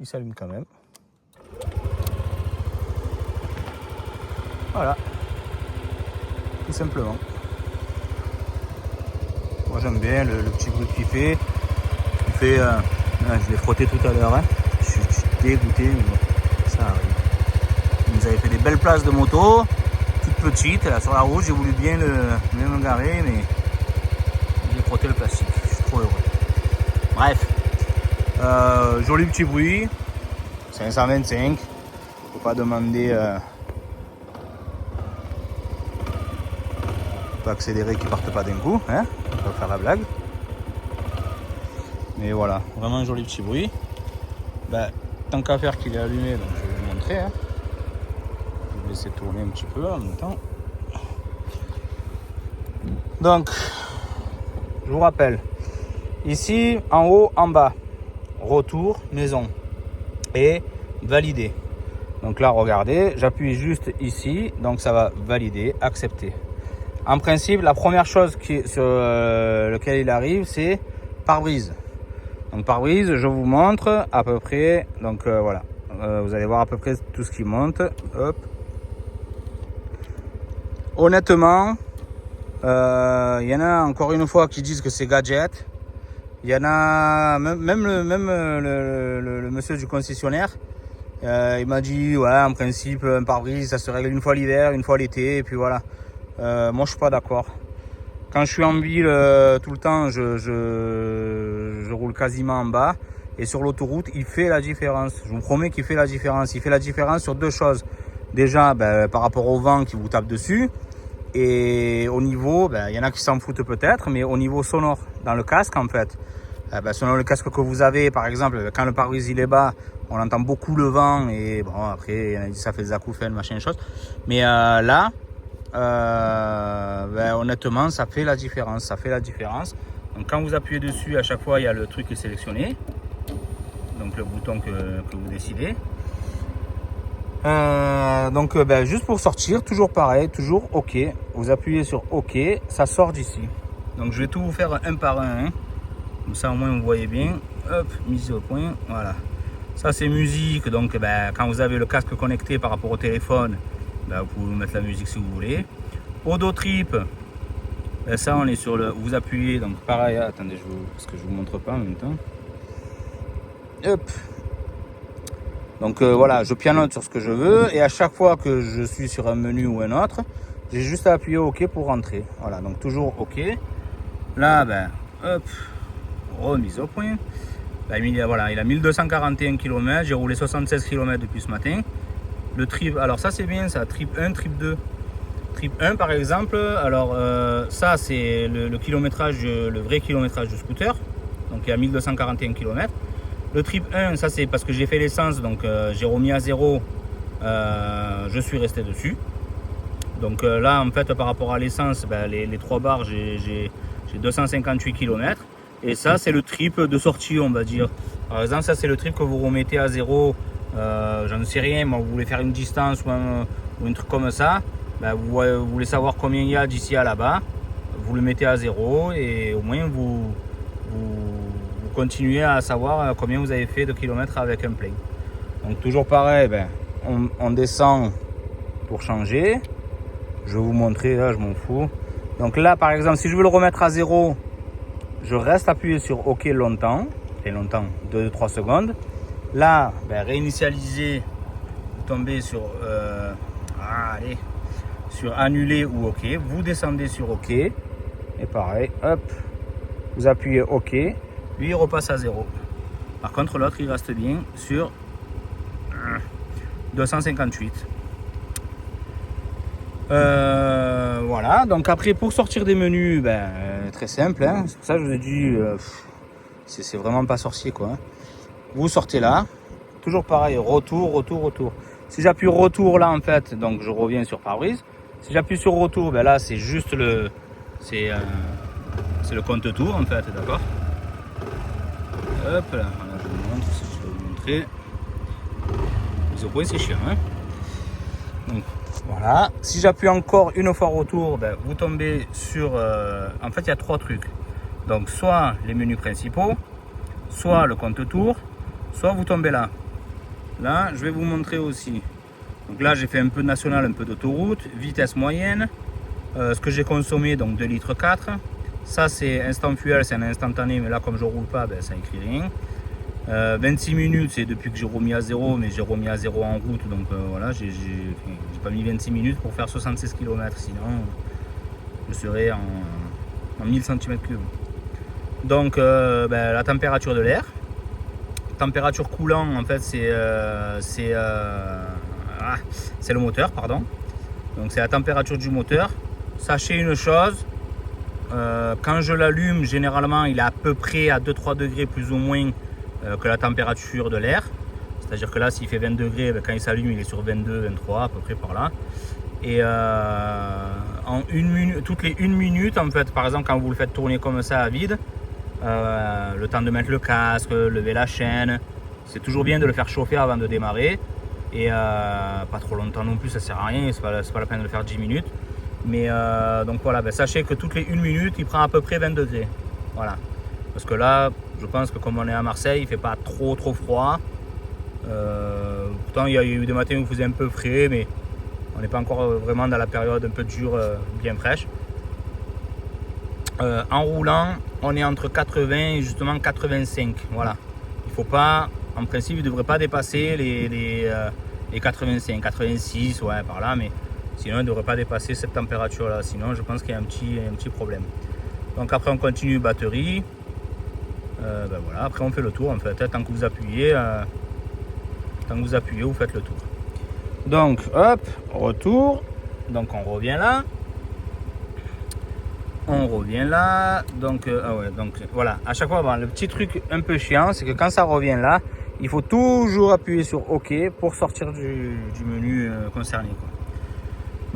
il s'allume quand même. Voilà, tout simplement. Moi, j'aime bien le petit bruit qu'il fait. Je l'ai frotté tout à l'heure. Hein. Je suis dégoûté, mais bon. Ça arrive. Il nous avait fait des belles places de moto, toutes petites, là sur la route, j'ai voulu bien me garer, mais j'ai frotté le plastique, je suis trop heureux. Bref, joli petit bruit, 525, faut pas demander, faut pas accélérer qu'ils partent pas d'un coup, hein, on va faire la blague. Mais voilà, vraiment un joli petit bruit. Tant qu'à faire qu'il est allumé, donc je vais vous montrer. Hein. Je vais laisser tourner un petit peu en même temps. Donc, je vous rappelle, ici, en haut, en bas, retour, maison et valider. Donc là, regardez, j'appuie juste ici, donc ça va valider, accepter. En principe, la première chose sur laquelle il arrive, c'est pare-brise. Donc pare-brise, je vous montre à peu près, donc voilà, vous allez voir à peu près tout ce qui monte. Hop. Honnêtement, il y en a encore une fois qui disent que c'est gadget. Il y en a même le monsieur du concessionnaire, il m'a dit ouais, en principe un pare-brise ça se règle une fois l'hiver, une fois l'été, et puis voilà. Moi je suis pas d'accord. Quand je suis en ville tout le temps, je roule quasiment en bas, et sur l'autoroute il fait la différence. Je vous promets qu'il fait la différence. Il fait la différence sur deux choses. Déjà par rapport au vent qui vous tape dessus. Et au niveau, il y en a qui s'en foutent peut-être, mais au niveau sonore, dans le casque en fait, selon le casque que vous avez, par exemple, quand le pare-brise il est bas, on entend beaucoup le vent, et bon, après, ça fait des acouphènes, machin, chose. Mais là, honnêtement, ça fait la différence, Donc quand vous appuyez dessus, à chaque fois, il y a le truc qui est sélectionné, donc le bouton que vous décidez. Juste pour sortir, toujours pareil, toujours OK. Vous appuyez sur OK, ça sort d'ici. Donc je vais tout vous faire un par un. Hein. Comme ça au moins vous voyez bien. Hop, mise au point. Voilà. Ça c'est musique. Donc quand vous avez le casque connecté par rapport au téléphone, vous pouvez mettre la musique si vous voulez. Audio trip. Ça on est sur le. Vous appuyez. Donc pareil. Attendez, parce que je vous montre pas en même temps. Hop. Donc voilà, je pianote sur ce que je veux et à chaque fois que je suis sur un menu ou un autre, j'ai juste à appuyer OK pour rentrer. Voilà, donc toujours OK. Là, ben, hop, remise au point. Ben, voilà, il a 1241 km, j'ai roulé 76 km depuis ce matin. Le trip, alors ça c'est bien, ça, trip 1, trip 2. Trip 1 par exemple, alors ça c'est le kilométrage, le vrai kilométrage du scooter. Donc il y a 1241 km. Le trip 1, ça c'est parce que j'ai fait l'essence, donc j'ai remis à zéro, je suis resté dessus. Donc là en fait par rapport à l'essence, ben, les 3 barres, j'ai 258 km. Et ça c'est le trip de sortie, on va dire. Par exemple, ça c'est le trip que vous remettez à zéro, j'en sais rien, moi vous voulez faire une distance ou un truc comme ça, ben, vous voulez savoir combien il y a d'ici à là-bas, vous le mettez à zéro et au moins vous continuez à savoir combien vous avez fait de kilomètres avec un plein. Donc toujours pareil, ben, on descend pour changer. Je vais vous montrer, là je m'en fous. Donc là par exemple, si je veux le remettre à zéro, je reste appuyé sur OK longtemps, et longtemps, 2-3 secondes. Là, ben, réinitialiser, vous tombez sur, sur annuler ou OK. Vous descendez sur OK. Et pareil, hop, vous appuyez OK. Lui, il repasse à 0. Par contre, l'autre, il reste bien sur 258. Voilà, donc après, pour sortir des menus, ben, très simple. Hein. C'est pour ça que je vous ai dit, c'est vraiment pas sorcier, quoi. Hein. Vous sortez là, toujours pareil, retour, retour, retour. Si j'appuie retour là, en fait, donc je reviens sur pare-brise. Si j'appuie sur retour, ben là, c'est juste c'est le compte tour, en fait, d'accord. Hop là, voilà, je vous montre, si je peux vous montrer. Les opos, c'est chiant, hein. Donc voilà, si j'appuie encore une fois retour, ben, vous tombez sur... en fait, il y a 3 trucs. Donc soit les menus principaux, soit le compte tour, soit vous tombez là. Là, je vais vous montrer aussi. Donc là, j'ai fait un peu de national, un peu d'autoroute, vitesse moyenne, ce que j'ai consommé, donc 2,4 litres. Ça, c'est instant fuel, c'est un instantané, mais là, comme je roule pas, ben, ça écrit rien. 26 minutes, c'est depuis que j'ai remis à zéro, mais j'ai remis à zéro en route, donc voilà, j'ai pas mis 26 minutes pour faire 76 km, sinon je serais en 1000 cm3. Donc ben, la température de l'air, température coulant, en fait c'est le moteur, pardon. Donc c'est la température du moteur. Sachez une chose, quand je l'allume, généralement il est à peu près à 2-3 degrés plus ou moins que la température de l'air. C'est-à-dire que là, s'il fait 20 degrés, ben, quand il s'allume, il est sur 22, 23, à peu près par là. Et en toutes les 1 minute, en fait, par exemple, quand vous le faites tourner comme ça à vide, le temps de mettre le casque, lever la chaîne, c'est toujours bien de le faire chauffer avant de démarrer. Et pas trop longtemps non plus, ça sert à rien, c'est pas la peine de le faire 10 minutes. Mais donc voilà, ben, sachez que toutes les 1 minute, il prend à peu près 20 degrés. Voilà. Parce que là, je pense que comme on est à Marseille, il ne fait pas trop froid. Pourtant, il y a eu des matins où il faisait un peu frais, mais on n'est pas encore vraiment dans la période un peu dure, bien fraîche. En roulant, on est entre 80 et justement 85. Voilà. Il faut pas, en principe, il ne devrait pas dépasser les 85, 86, ouais, par là, mais sinon, il ne devrait pas dépasser cette température-là. Sinon, je pense qu'il y a un petit problème. Donc après, on continue batterie. Ben voilà, après on fait le tour en fait, tant que vous appuyez, vous faites le tour. Donc hop, retour, donc on revient là, donc donc voilà, à chaque fois, bon, le petit truc un peu chiant, c'est que quand ça revient là, il faut toujours appuyer sur OK pour sortir du menu concerné, quoi.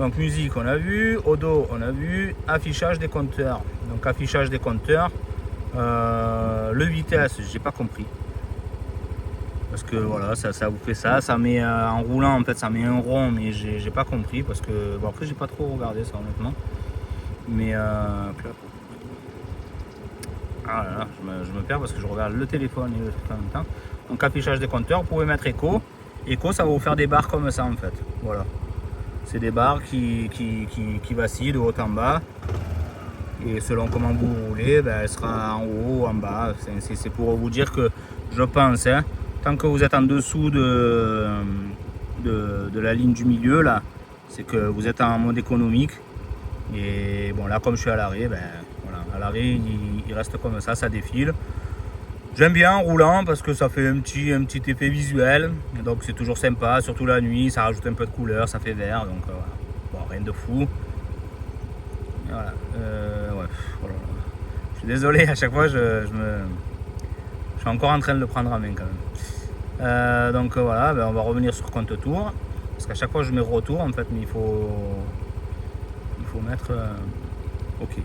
Donc musique on a vu, Odo on a vu, affichage des compteurs, donc affichage des compteurs. Le vitesse, j'ai pas compris parce que voilà, ça vous fait ça met en roulant en fait, ça met un rond, mais j'ai pas compris parce que bon, après j'ai pas trop regardé ça honnêtement, mais ah là là, je me perds parce que je regarde le téléphone et le truc en même temps. Donc affichage des compteurs, vous pouvez mettre écho, ça va vous faire des barres comme ça en fait, voilà, c'est des barres qui vacillent de haut en bas. Et selon comment vous roulez, ben, elle sera en haut ou en bas. C'est pour vous dire que je pense, hein, Tant que vous êtes en dessous de la ligne du milieu, là, c'est que vous êtes en mode économique. Et bon, là, comme je suis à l'arrêt, ben, voilà, à l'arrêt, il reste comme ça défile. J'aime bien en roulant parce que ça fait un petit effet visuel. Donc c'est toujours sympa, surtout la nuit, ça rajoute un peu de couleur, ça fait vert. Donc voilà. Bon, rien de fou. Voilà. Ouais. Voilà. Je suis désolé, à chaque fois, je suis encore en train de le prendre en main quand même. Donc voilà, ben, on va revenir sur compte tour. Parce qu'à chaque fois, je mets retour en fait, mais il faut mettre OK.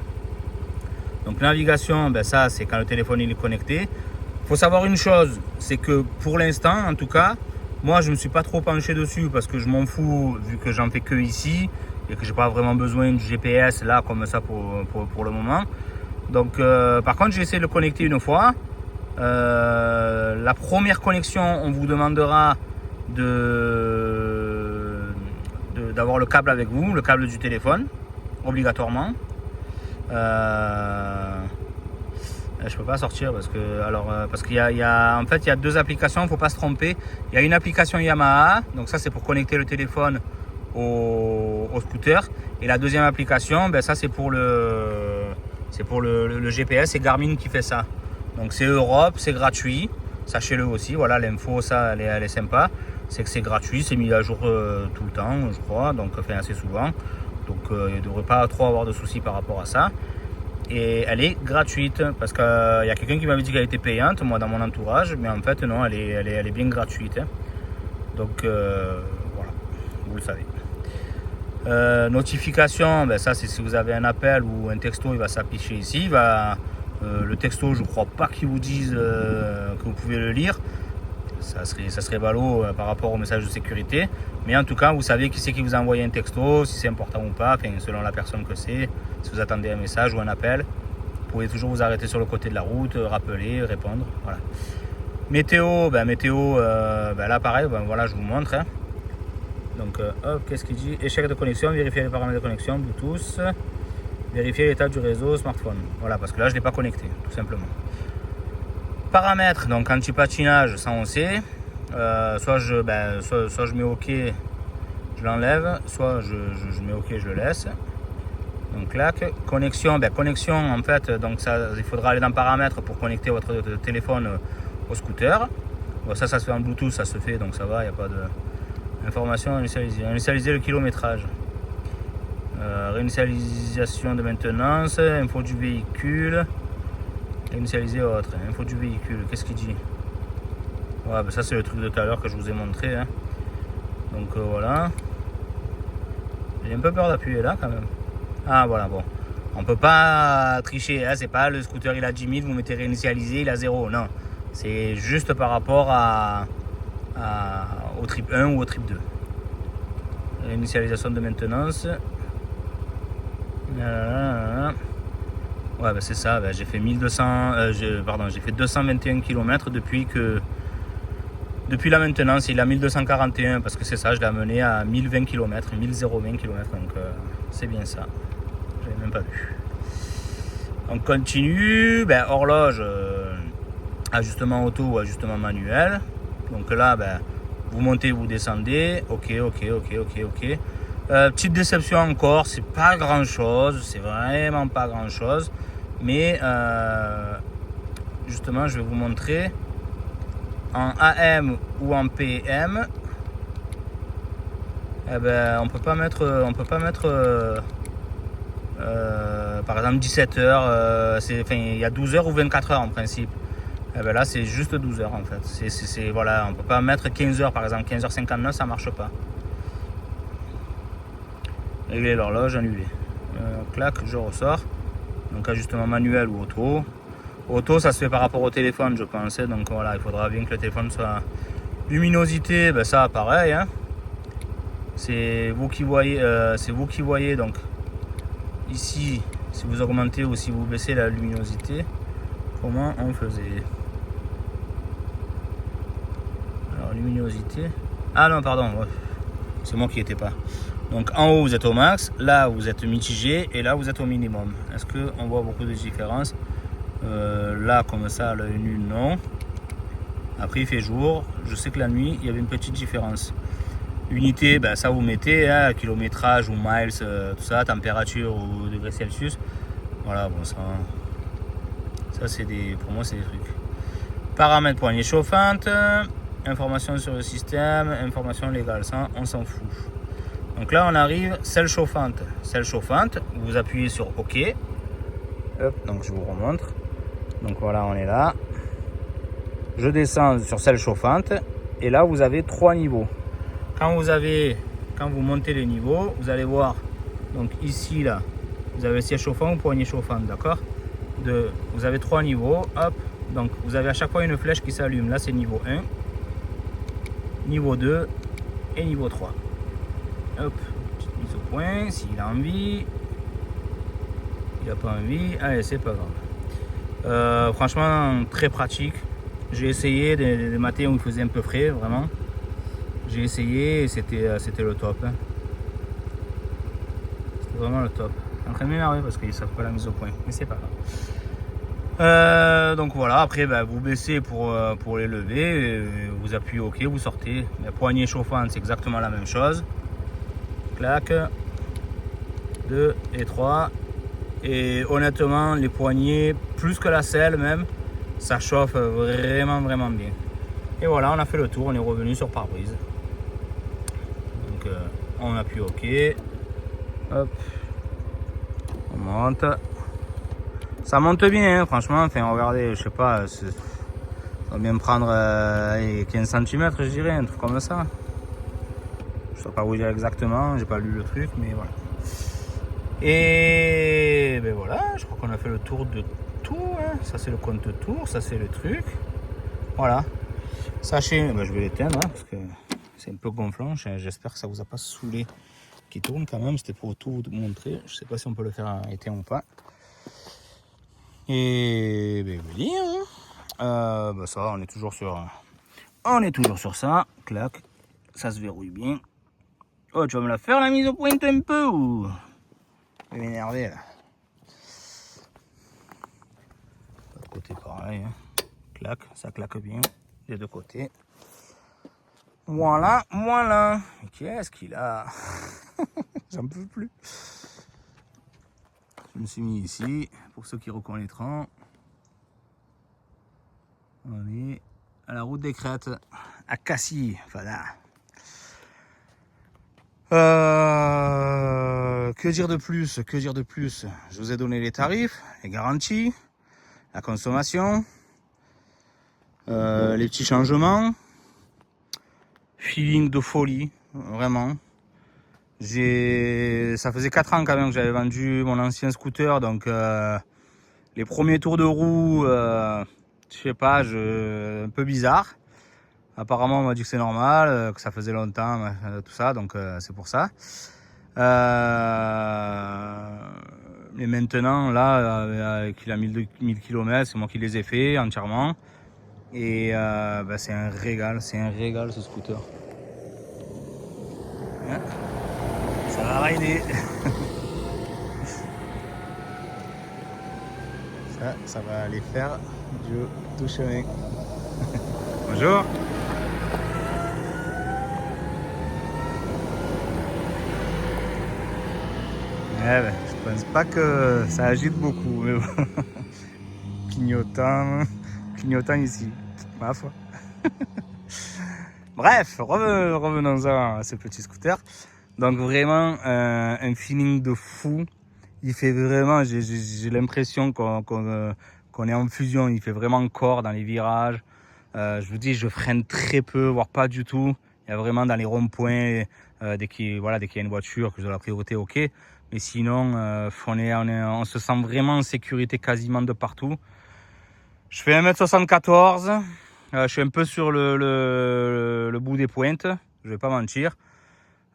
Donc navigation, ben, ça c'est quand le téléphone il est connecté. Il faut savoir une chose, c'est que pour l'instant, en tout cas, moi je ne me suis pas trop penché dessus parce que je m'en fous vu que j'en fais que ici et que j'ai pas vraiment besoin du GPS là comme ça pour le moment. Donc par contre j'ai essayé de le connecter une fois. La première connexion, on vous demandera d'avoir le câble avec vous, le câble du téléphone, obligatoirement. Je peux pas sortir parce qu'il y a en fait il y a deux applications, il faut pas se tromper. Il y a une application Yamaha, donc ça c'est pour connecter le téléphone au scooter, et la deuxième application, ben ça c'est pour le GPS, c'est Garmin qui fait ça. Donc c'est Europe, c'est gratuit, sachez-le aussi. Voilà, l'info, ça elle est sympa, c'est que c'est gratuit, c'est mis à jour tout le temps, je crois, donc enfin assez souvent. Donc il ne devrait pas trop avoir de soucis par rapport à ça. Et elle est gratuite parce qu'il y a quelqu'un qui m'avait dit qu'elle était payante, moi dans mon entourage, mais en fait non, elle est bien gratuite. Donc voilà, vous le savez. Notification, ben ça c'est si vous avez un appel ou un texto, il va s'afficher ici. Le texto, je crois pas qu'ils vous disent que vous pouvez le lire. Ça serait ballot par rapport au message de sécurité. Mais en tout cas, vous savez qui c'est qui vous a envoyé un texto, si c'est important ou pas, enfin, selon la personne que c'est. Si vous attendez un message ou un appel, vous pouvez toujours vous arrêter sur le côté de la route, rappeler, répondre. Voilà. Météo, là pareil, voilà, je vous montre. Hein. Donc, hop, qu'est-ce qu'il dit? Échec de connexion, vérifier les paramètres de connexion, Bluetooth, vérifier l'état du réseau, smartphone. Voilà, parce que là, je ne l'ai pas connecté, tout simplement. Paramètres, donc anti-patinage, ça on sait. Soit je mets OK, je l'enlève, soit je mets OK, je le laisse. Donc clac. Connexion, connexion en fait, donc ça, il faudra aller dans paramètres pour connecter votre téléphone au scooter. Bon, ça se fait en Bluetooth, ça se fait, donc ça va, il n'y a pas de information. Initialiser le kilométrage. Réinitialisation de maintenance, info du véhicule. Initialiser autre, info du véhicule, qu'est-ce qu'il dit? Ouais, ça c'est le truc de tout à l'heure que je vous ai montré. Hein. Donc voilà. J'ai un peu peur d'appuyer là quand même. Ah voilà, bon. On peut pas tricher, hein. C'est pas le scooter il a 10 000, vous mettez réinitialiser, il a 0. Non. C'est juste par rapport au trip 1 ou au trip 2. Réinitialisation de maintenance. Ouais, c'est ça, j'ai fait 221 km depuis la maintenance. Il a 1241 parce que c'est ça, je l'ai amené à 1020 km, 1020 km, donc c'est bien ça. J'avais même pas vu. On continue, horloge, ajustement auto ou ajustement manuel. Donc là, vous montez, vous descendez, ok. Petite déception encore, c'est pas grand chose, c'est vraiment pas grand chose, mais justement je vais vous montrer en AM ou en PM. On peut pas mettre par exemple 17 heures, il y a 12 heures ou 24 heures en principe. Là c'est juste 12 heures en fait, voilà, on peut pas mettre 15 heures par exemple, 15h59 ça marche pas. Régler l'horloge, annuler. Clac, je ressors. Donc ajustement manuel ou auto. Auto, ça se fait par rapport au téléphone, je pense. Donc voilà, il faudra bien que le téléphone soit. Luminosité, ça pareil. Hein. C'est vous qui voyez. Donc ici, si vous augmentez ou si vous baissez la luminosité, comment on faisait? Alors luminosité. Ah non, pardon. C'est moi qui n'étais pas. Donc en haut vous êtes au max, là vous êtes mitigé et là vous êtes au minimum. Est-ce qu'on voit beaucoup de différences? Là comme ça, l'œil nu, non. Après il fait jour. Je sais que la nuit il y avait une petite différence. Unité, ben, ça vous mettez, hein, kilométrage ou miles, tout ça, température ou degrés Celsius. Voilà, bon ça c'est des, pour moi c'est des trucs. Paramètres poignée chauffante, information sur le système, information légale, ça on s'en fout. Donc là on arrive, selle chauffante. Selle chauffante, vous appuyez sur OK. Hop, donc je vous remontre. Donc voilà, on est là. Je descends sur selle chauffante et là vous avez 3 niveaux. Quand vous montez les niveaux, vous allez voir, donc ici là, vous avez le siège chauffant ou poignée chauffante, d'accord. Vous avez 3 niveaux, hop, donc vous avez à chaque fois une flèche qui s'allume. Là c'est niveau 1, niveau 2 et niveau 3. Hop, petite mise au point, s'il a envie. Il n'a pas envie, allez c'est pas grave. Franchement très pratique. J'ai essayé des matins où il faisait un peu frais, vraiment. J'ai essayé et c'était le top. Hein. C'était vraiment le top. Je suis en train de m'énerver parce qu'ils ne savent pas la mise au point, mais c'est pas grave. Donc voilà, après bah, vous baissez pour les lever, vous appuyez OK, vous sortez. La poignée chauffante, c'est exactement la même chose. Clac, 2 et 3. Et honnêtement, les poignées, plus que la selle même, ça chauffe vraiment bien. Et voilà, on a fait le tour, on est revenu sur pare-brise. Donc on appuie OK. Hop. On monte. Ça monte bien, hein, franchement. Enfin, regardez, je sais pas, ça va bien prendre 15 cm, je dirais, un truc comme ça. Je ne sais pas vous dire exactement, j'ai pas lu le truc, mais voilà. Et ben voilà, je crois qu'on a fait le tour de tout. Hein. Ça c'est le compte tour, ça c'est le truc. Voilà. Sachez, ben, je vais l'éteindre hein, parce que c'est un peu gonflant. J'espère que ça vous a pas saoulé qui tourne quand même. C'était pour tout vous montrer. Je sais pas si on peut le faire éteindre ou pas. Et ben voilà. Ben ça, on est toujours sur ça. Clac, ça se verrouille bien. Oh, tu vas me la faire la mise au point un peu ou? Je vais m'énerver là. De côté pareil. Hein. Clac, ça claque bien des deux côtés. Voilà. Qu'est-ce qu'il a? J'en peux plus. Je me suis mis ici, pour ceux qui reconnaîtront. On est à la route des Crêtes, à Cassis. Voilà. Que dire de plus? Je vous ai donné les tarifs, les garanties, la consommation, les petits changements. Feeling de folie, vraiment. Ça faisait 4 ans quand même que j'avais vendu mon ancien scooter, donc les premiers tours de roue, je sais pas, un peu bizarre. Apparemment on m'a dit que c'est normal, que ça faisait longtemps, tout ça, donc c'est pour ça. Mais maintenant là, avec la 1000 km, c'est moi qui les ai fait entièrement. Et bah, c'est un régal ce scooter. Hein, ça va rider. ça va aller faire du tout chemin. Bonjour. Ben, je pense pas que ça agite beaucoup, mais bon. Clignotant ici, ma foi. Bref, revenons à ce petit scooter. Donc vraiment un feeling de fou. Il fait vraiment, j'ai l'impression qu'on est en fusion. Il fait vraiment corps dans les virages. Je vous dis, je freine très peu, voire pas du tout. Il y a vraiment dans les ronds-points, dès qu'il y a une voiture, que j'ai la priorité, ok. Mais sinon, on se sent vraiment en sécurité quasiment de partout. Je fais 1m74. Je suis un peu sur le bout des pointes, je vais pas mentir.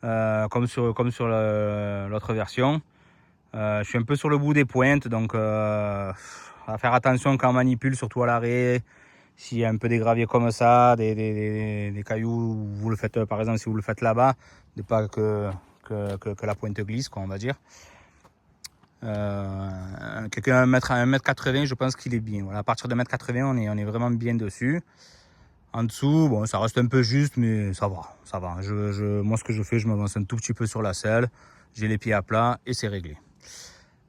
Comme sur l'autre version. Je suis un peu sur le bout des pointes, donc à faire attention quand on manipule, surtout à l'arrêt. S'il y a un peu des graviers comme ça, des cailloux, vous le faites par exemple si vous le faites là-bas, de pas que la pointe glisse, quoi, on va dire. Quelqu'un à 1m80, je pense qu'il est bien. Voilà, à partir de 1m80, on est vraiment bien dessus. En dessous, bon, ça reste un peu juste, mais ça va, ça va. Moi, ce que je fais, je m'avance un tout petit peu sur la selle, j'ai les pieds à plat et c'est réglé.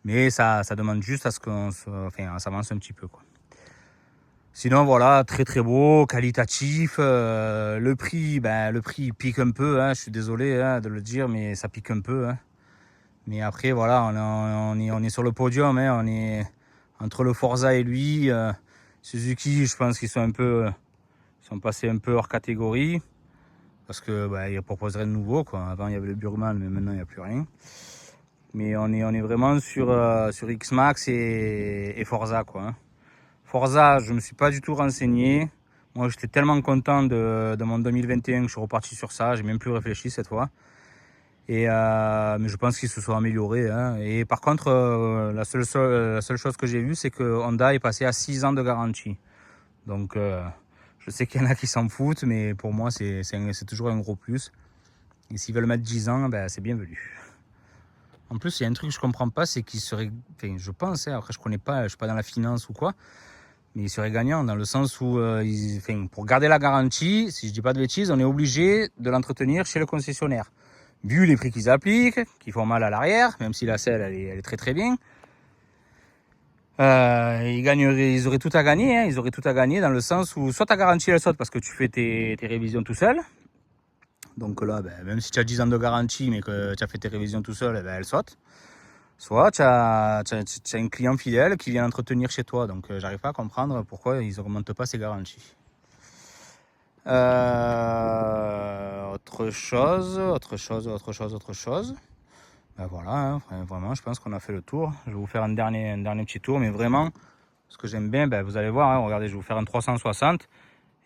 Mais ça demande juste à ce qu'on s'avance un petit peu, quoi. Sinon, voilà, très très beau, qualitatif. Le prix il pique un peu, hein, je suis désolé hein, de le dire, mais ça pique un peu. Hein. Mais après, voilà, on est sur le podium, hein, on est entre le Forza et lui. Suzuki, je pense qu'ils sont sont passés un peu hors catégorie parce que ils proposeraient de nouveau, quoi. Avant, il y avait le Burgman, mais maintenant, il n'y a plus rien. Mais on est vraiment sur X-Max et Forza, quoi. Hein. Forza, je ne me suis pas du tout renseigné. Moi, j'étais tellement content de mon 2021 que je suis reparti sur ça. J'ai même plus réfléchi cette fois. Mais je pense qu'ils se sont améliorés. Hein. Et par contre, la seule chose que j'ai vue, c'est que Honda est passé à 6 ans de garantie. Donc, je sais qu'il y en a qui s'en foutent, mais pour moi, c'est toujours un gros plus. Et s'ils veulent mettre 10 ans, c'est bienvenu. En plus, il y a un truc que je comprends pas, c'est qu'ils seraient, je pense, hein, après je connais pas, je suis pas dans la finance ou quoi, mais ils seraient gagnants dans le sens où, pour garder la garantie, si je dis pas de bêtises, on est obligé de l'entretenir chez le concessionnaire. Vu les prix qu'ils appliquent, qui font mal à l'arrière, même si la selle elle est très très bien, ils auraient tout à gagner. Hein, ils auraient tout à gagner dans le sens où soit ta garantie elle saute parce que tu fais tes révisions tout seul. Donc là, même si tu as 10 ans de garantie mais que tu as fait tes révisions tout seul, elle saute. Soit tu as un client fidèle qui vient entretenir chez toi. Donc j'arrive pas à comprendre pourquoi ils n'augmentent pas ces garanties. Autre chose. Voilà, hein, vraiment, je pense qu'on a fait le tour. Je vais vous faire un dernier petit tour, mais vraiment, ce que j'aime bien, vous allez voir, hein, regardez, je vais vous faire un 360.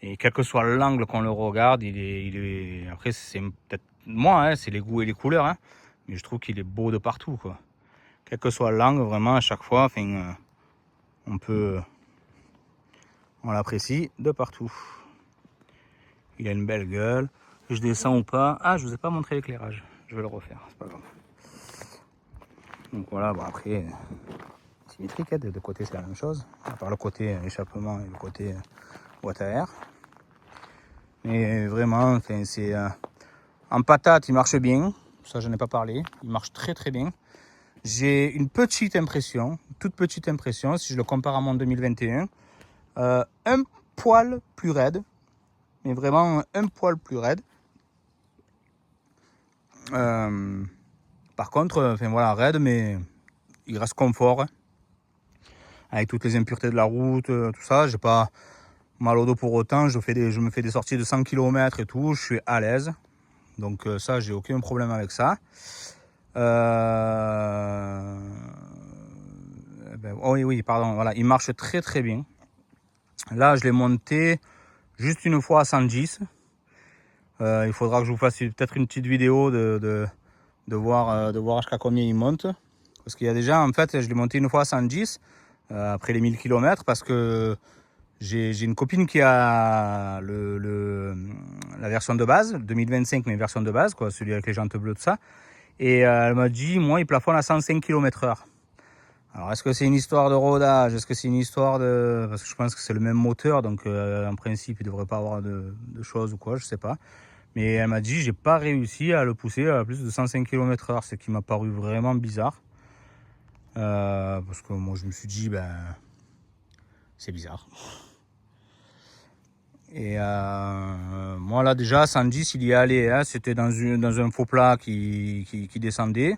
Et quel que soit l'angle qu'on le regarde, après, c'est peut-être moi, hein, c'est les goûts et les couleurs, hein, mais je trouve qu'il est beau de partout, quoi. Quel que soit l'angle, vraiment, à chaque fois, on l'apprécie de partout. Il a une belle gueule. Je descends ou pas. Ah, je vous ai pas montré l'éclairage. Je vais le refaire, c'est pas grave. Donc voilà, après, symétrique, hein, des deux côtés c'est la même chose. À part le côté échappement et le côté boîte à air. Mais vraiment, c'est en patate, il marche bien. Ça, je n'ai pas parlé. Il marche très très bien. J'ai une petite impression, toute petite impression, si je le compare à mon 2021, un poil plus raide, mais vraiment un poil plus raide. Par contre, voilà, raide, mais il reste confort. Hein. Avec toutes les impuretés de la route, tout ça, j'ai pas mal au dos pour autant. Je me fais des sorties de 100 km et tout, je suis à l'aise. Donc ça, j'ai aucun problème avec ça. Oui, pardon, voilà, il marche très très bien. Là, je l'ai monté juste une fois à 110. Il faudra que je vous fasse peut-être une petite vidéo de voir jusqu'à combien il monte. Parce qu'il y a déjà, en fait, je l'ai monté une fois à 110 après les 1000 km parce que j'ai une copine qui a la version de base, 2025, mais version de base, quoi, celui avec les jantes bleues, tout ça. Et elle m'a dit, moi, il plafonne à 105 km/h. Alors, est-ce que c'est une histoire de rodage? Est-ce que c'est une histoire de... Parce que je pense que c'est le même moteur, donc en principe, il ne devrait pas avoir de choses ou quoi, je sais pas. Mais elle m'a dit, j'ai pas réussi à le pousser à plus de 105 km/h, ce qui m'a paru vraiment bizarre. Parce que moi, je me suis dit, c'est bizarre. Et moi, là, déjà, 110, il y est allé. Hein, c'était dans un faux plat qui descendait.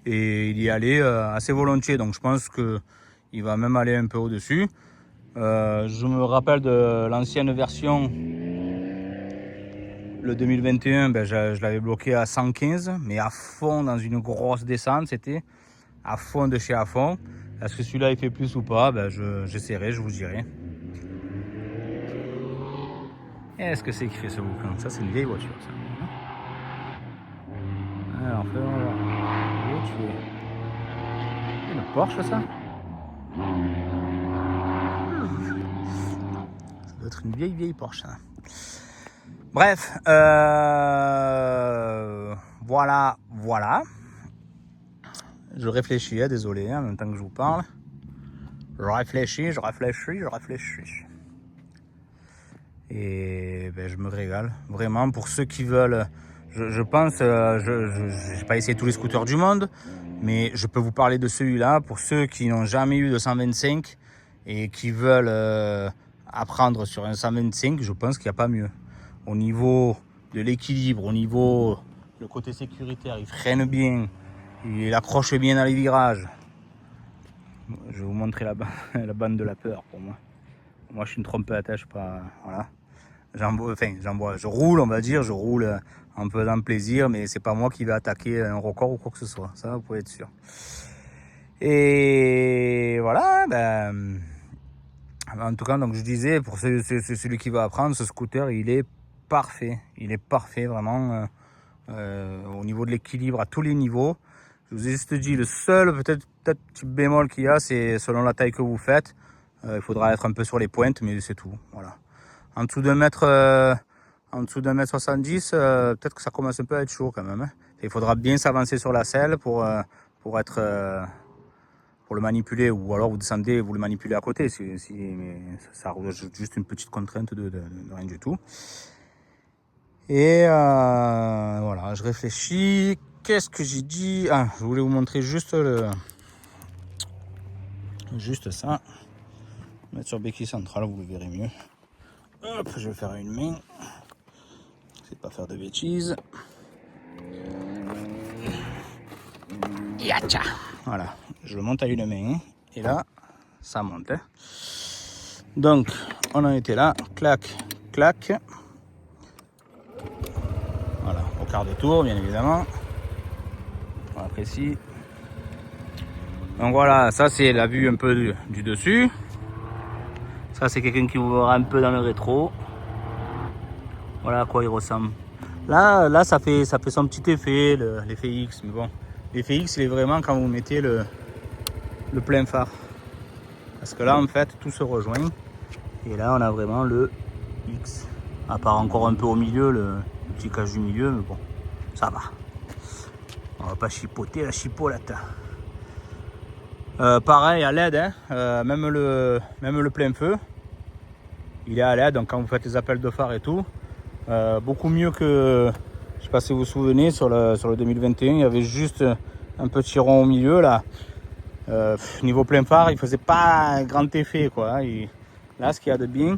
Et il y allait assez volontiers, donc je pense qu'il va même aller un peu au-dessus. Je me rappelle de l'ancienne version, le 2021, je l'avais bloqué à 115, mais à fond dans une grosse descente, c'était à fond de chez à fond. Est-ce que celui-là il fait plus ou pas? J'essaierai, je vous dirai. Est-ce que c'est qui fait ce boucan? Ça, c'est une vieille voiture, ça. Alors, faisons voir. C'est une Porsche, ça? Ça doit être une vieille Porsche, ça. Bref, voilà. Je réfléchis, désolé, en même temps que je vous parle. Je réfléchis. Et ben, je me régale. Vraiment, pour ceux qui veulent, je pense, je n'ai pas essayé tous les scooters du monde, mais je peux vous parler de celui-là. Pour ceux qui n'ont jamais eu de 125 et qui veulent apprendre sur un 125, je pense qu'il n'y a pas mieux. Au niveau de l'équilibre, au niveau le côté sécuritaire, il freine bien, il accroche bien dans les virages. Je vais vous montrer la bande de la peur pour moi. Moi, je suis une trompette, je suis pas, voilà. Je roule, on va dire, je roule en faisant plaisir, mais c'est pas moi qui vais attaquer un record ou quoi que ce soit. Ça, vous pouvez être sûr. Et voilà, ben, en tout cas, donc je disais, pour celui qui va apprendre, ce scooter, il est parfait. Il est parfait, vraiment, au niveau de l'équilibre, à tous les niveaux. Je vous ai juste dit, le seul peut-être petit bémol qu'il y a, c'est selon la taille que vous faites. Il faudra être un peu sur les pointes, mais c'est tout. Voilà. En dessous d'un mètre, en dessous d'1 m 70, peut-être que ça commence un peu à être chaud quand même. Hein. Il faudra bien s'avancer sur la selle pour être pour le manipuler, ou alors vous descendez et vous le manipulez à côté. Mais ça rajoute juste une petite contrainte de rien du tout. Et voilà, je réfléchis. Qu'est-ce que j'ai dit? Ah, je voulais vous montrer juste ça. Mettre sur béquille centrale, vous le verrez mieux. Hop, je vais faire une main. C'est pas faire de bêtises. Yacha. Voilà, je le monte à une main. Et là, ça monte. Hein. Donc, on en était là. Clac, clac. Voilà, au quart de tour, bien évidemment. On apprécie. Donc voilà, ça c'est la vue un peu du dessus. Ça c'est quelqu'un qui vous verra un peu dans le rétro. Voilà à quoi il ressemble. Là ça fait son petit effet, l'effet X. Mais bon, l'effet X il est vraiment quand vous mettez le plein phare. Parce que là en fait tout se rejoint. Et là on a vraiment le X. À part encore un peu au milieu, le petit cache du milieu, mais bon, ça va. On va pas chipoter la chipolette. Pareil à LED, hein, même le plein feu, il est à LED, donc quand vous faites les appels de phare et tout, beaucoup mieux que, je sais pas si vous vous souvenez, sur le 2021, il y avait juste un petit rond au milieu là. Niveau plein phare, il faisait pas un grand effet quoi. Là, ce qu'il y a de bien,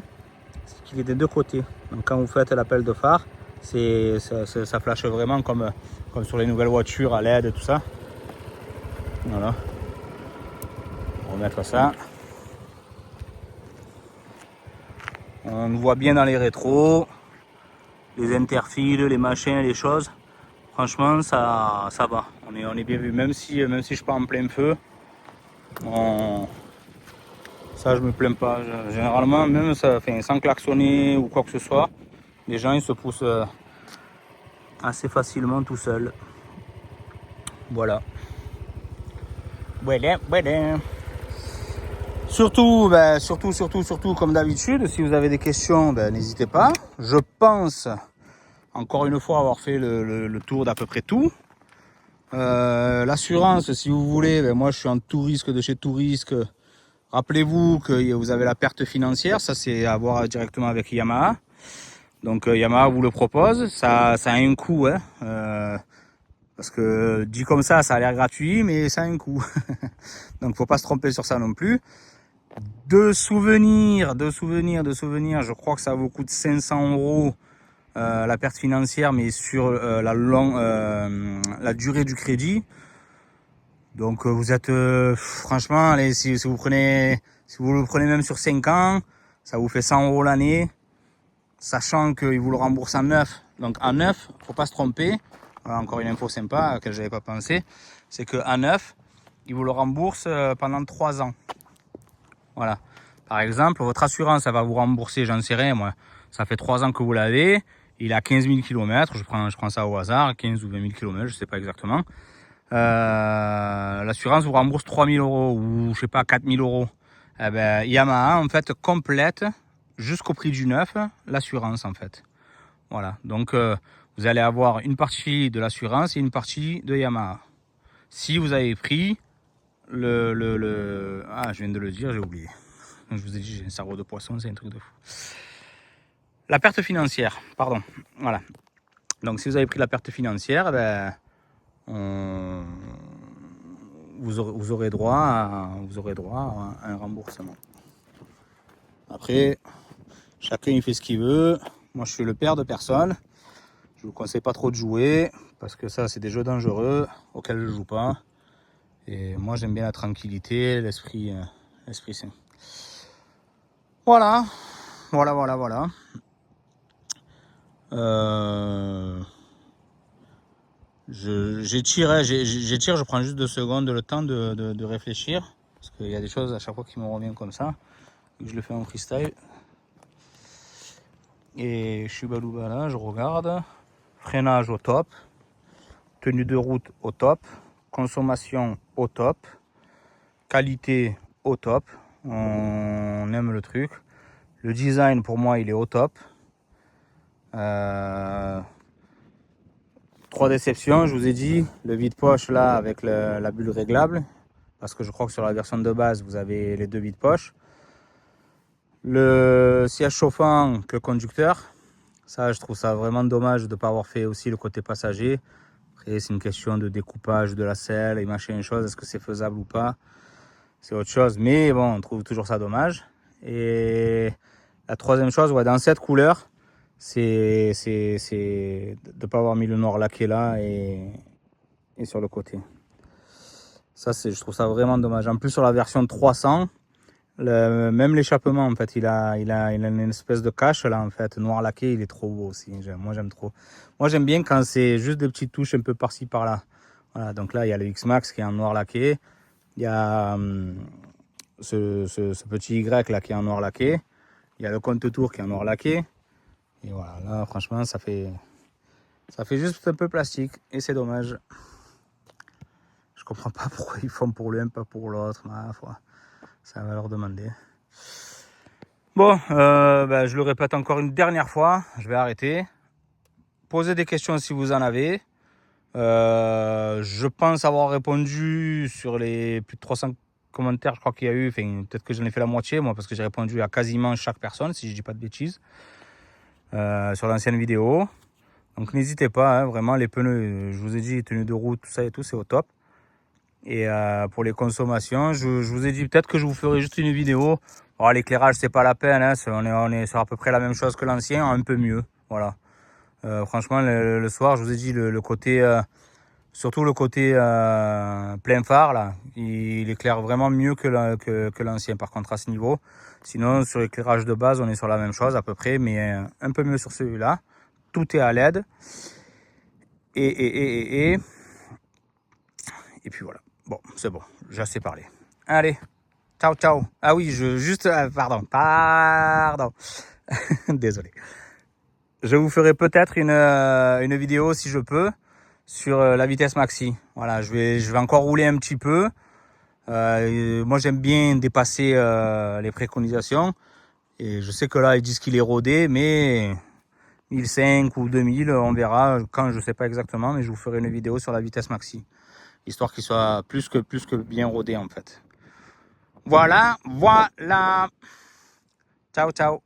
c'est qu'il est des deux côtés. Donc quand vous faites l'appel de phare, ça flash vraiment comme sur les nouvelles voitures à LED et tout ça. Voilà. On va mettre ça. On voit bien dans les rétros, les interfiles, les machins, les choses. Franchement, ça va. On est bien vu. Même si je suis pas en plein feu, ça je me plains pas. Généralement, même ça, sans klaxonner ou quoi que ce soit, les gens ils se poussent assez facilement tout seuls. Voilà. Voilà. Surtout, comme d'habitude, si vous avez des questions, n'hésitez pas. Je pense, encore une fois, avoir fait le tour d'à peu près tout. L'assurance, si vous voulez, moi je suis en tout risque de chez tout risque. Rappelez-vous que vous avez la perte financière, ça c'est à voir directement avec Yamaha. Donc Yamaha vous le propose, ça a un coût, hein. Parce que dit comme ça a l'air gratuit, mais ça a un coût. Donc faut pas se tromper sur ça non plus. De souvenir, je crois que ça vous coûte 500 € la perte financière, mais sur la durée du crédit. Donc vous êtes franchement, allez, si vous le prenez même sur 5 ans, ça vous fait 100 € l'année, sachant qu'ils vous le remboursent en neuf. Donc en neuf, faut pas se tromper. Voilà, encore une info sympa à laquelle j'avais pas pensé, c'est que en neuf, ils vous le remboursent pendant 3 ans. Voilà. Par exemple, votre assurance, ça va vous rembourser, j'en sais rien, moi. Ça fait 3 ans que vous l'avez. Il a 15 000 km. Je prends ça au hasard. 15 ou 20 000 km, je sais pas exactement. L'assurance vous rembourse 3 000 € ou, je sais pas, 4 000 €. Eh ben, Yamaha, en fait, complète jusqu'au prix du neuf l'assurance, en fait. Voilà. Donc, vous allez avoir une partie de l'assurance et une partie de Yamaha. Si vous avez pris ah, je viens de le dire, j'ai oublié. Je vous ai dit, j'ai un cerveau de poisson, c'est un truc de fou. La perte financière, pardon. Voilà. Donc si vous avez pris la perte financière, ben, vous aurez droit à un remboursement. Après, chacun il fait ce qu'il veut. Moi je suis le père de personne. Je vous conseille pas trop de jouer parce que ça c'est des jeux dangereux auxquels je joue pas. Et moi j'aime bien la tranquillité, l'esprit sain. Voilà. J'étire, je prends juste 2 secondes le temps de réfléchir. Parce qu'il y a des choses à chaque fois qui me reviennent comme ça. Je le fais en freestyle. Et je suis balouba là, je regarde. Freinage au top. Tenue de route au top. Consommation au top. Qualité au top. On aime le truc. Le design pour moi il est au top. 3 déceptions, je vous ai dit. Le vide-poche là avec la bulle réglable. Parce que je crois que sur la version de base vous avez les 2 vide-poches. Le siège chauffant que conducteur. Ça je trouve ça vraiment dommage de ne pas avoir fait aussi le côté passager. Après c'est une question de découpage de la selle et machin chose. Est-ce que c'est faisable ou pas? C'est autre chose. Mais bon, on trouve toujours ça dommage. Et la troisième chose, ouais, dans cette couleur, c'est de ne pas avoir mis le noir laqué là et sur le côté. Ça, je trouve ça vraiment dommage. En plus, sur la version 300, même l'échappement, en fait, il a une espèce de cache là, en fait, noir laqué, il est trop beau aussi. Moi, j'aime trop. Moi, j'aime bien quand c'est juste des petites touches un peu par-ci par-là. Voilà, donc là, il y a le X-Max qui est en noir laqué. Il y a ce petit Y là qui est en noir laqué. Il y a le compte tour qui est en noir laqué. Et voilà, là, franchement, ça fait juste un peu plastique et c'est dommage. Je comprends pas pourquoi ils font pour l'un, pas pour l'autre. Ma foi, ça va leur demander. Bon, je le répète encore une dernière fois. Je vais arrêter. Posez des questions si vous en avez. Je pense avoir répondu sur les plus de 300 commentaires, je crois qu'il y a eu. Enfin, peut-être que j'en ai fait la moitié, moi, parce que j'ai répondu à quasiment chaque personne, si je dis pas de bêtises, sur l'ancienne vidéo. Donc n'hésitez pas, hein, vraiment, les pneus, je vous ai dit, tenue de route, tout ça et tout, c'est au top. Et pour les consommations, je vous ai dit peut-être que je vous ferai juste une vidéo. Alors, l'éclairage, c'est pas la peine, hein, on est sur à peu près la même chose que l'ancien, un peu mieux. Voilà. Franchement, le soir, je vous ai dit, le côté, surtout le côté plein phare, là, il éclaire vraiment mieux que l'ancien, par contre, à ce niveau. Sinon, sur l'éclairage de base, on est sur la même chose à peu près, mais un peu mieux sur celui-là. Tout est à LED. Et puis voilà. Bon, c'est bon, j'ai assez parlé. Allez, ciao, ciao. Ah oui, pardon. Désolé. Je vous ferai peut-être une vidéo, si je peux, sur la vitesse maxi. Voilà, je vais encore rouler un petit peu. Moi, j'aime bien dépasser les préconisations. Et je sais que là, ils disent qu'il est rodé, mais 1005 ou 2000, on verra quand, je sais pas exactement, mais je vous ferai une vidéo sur la vitesse maxi. Histoire qu'il soit plus que bien rodé, en fait. Voilà. Ciao, ciao.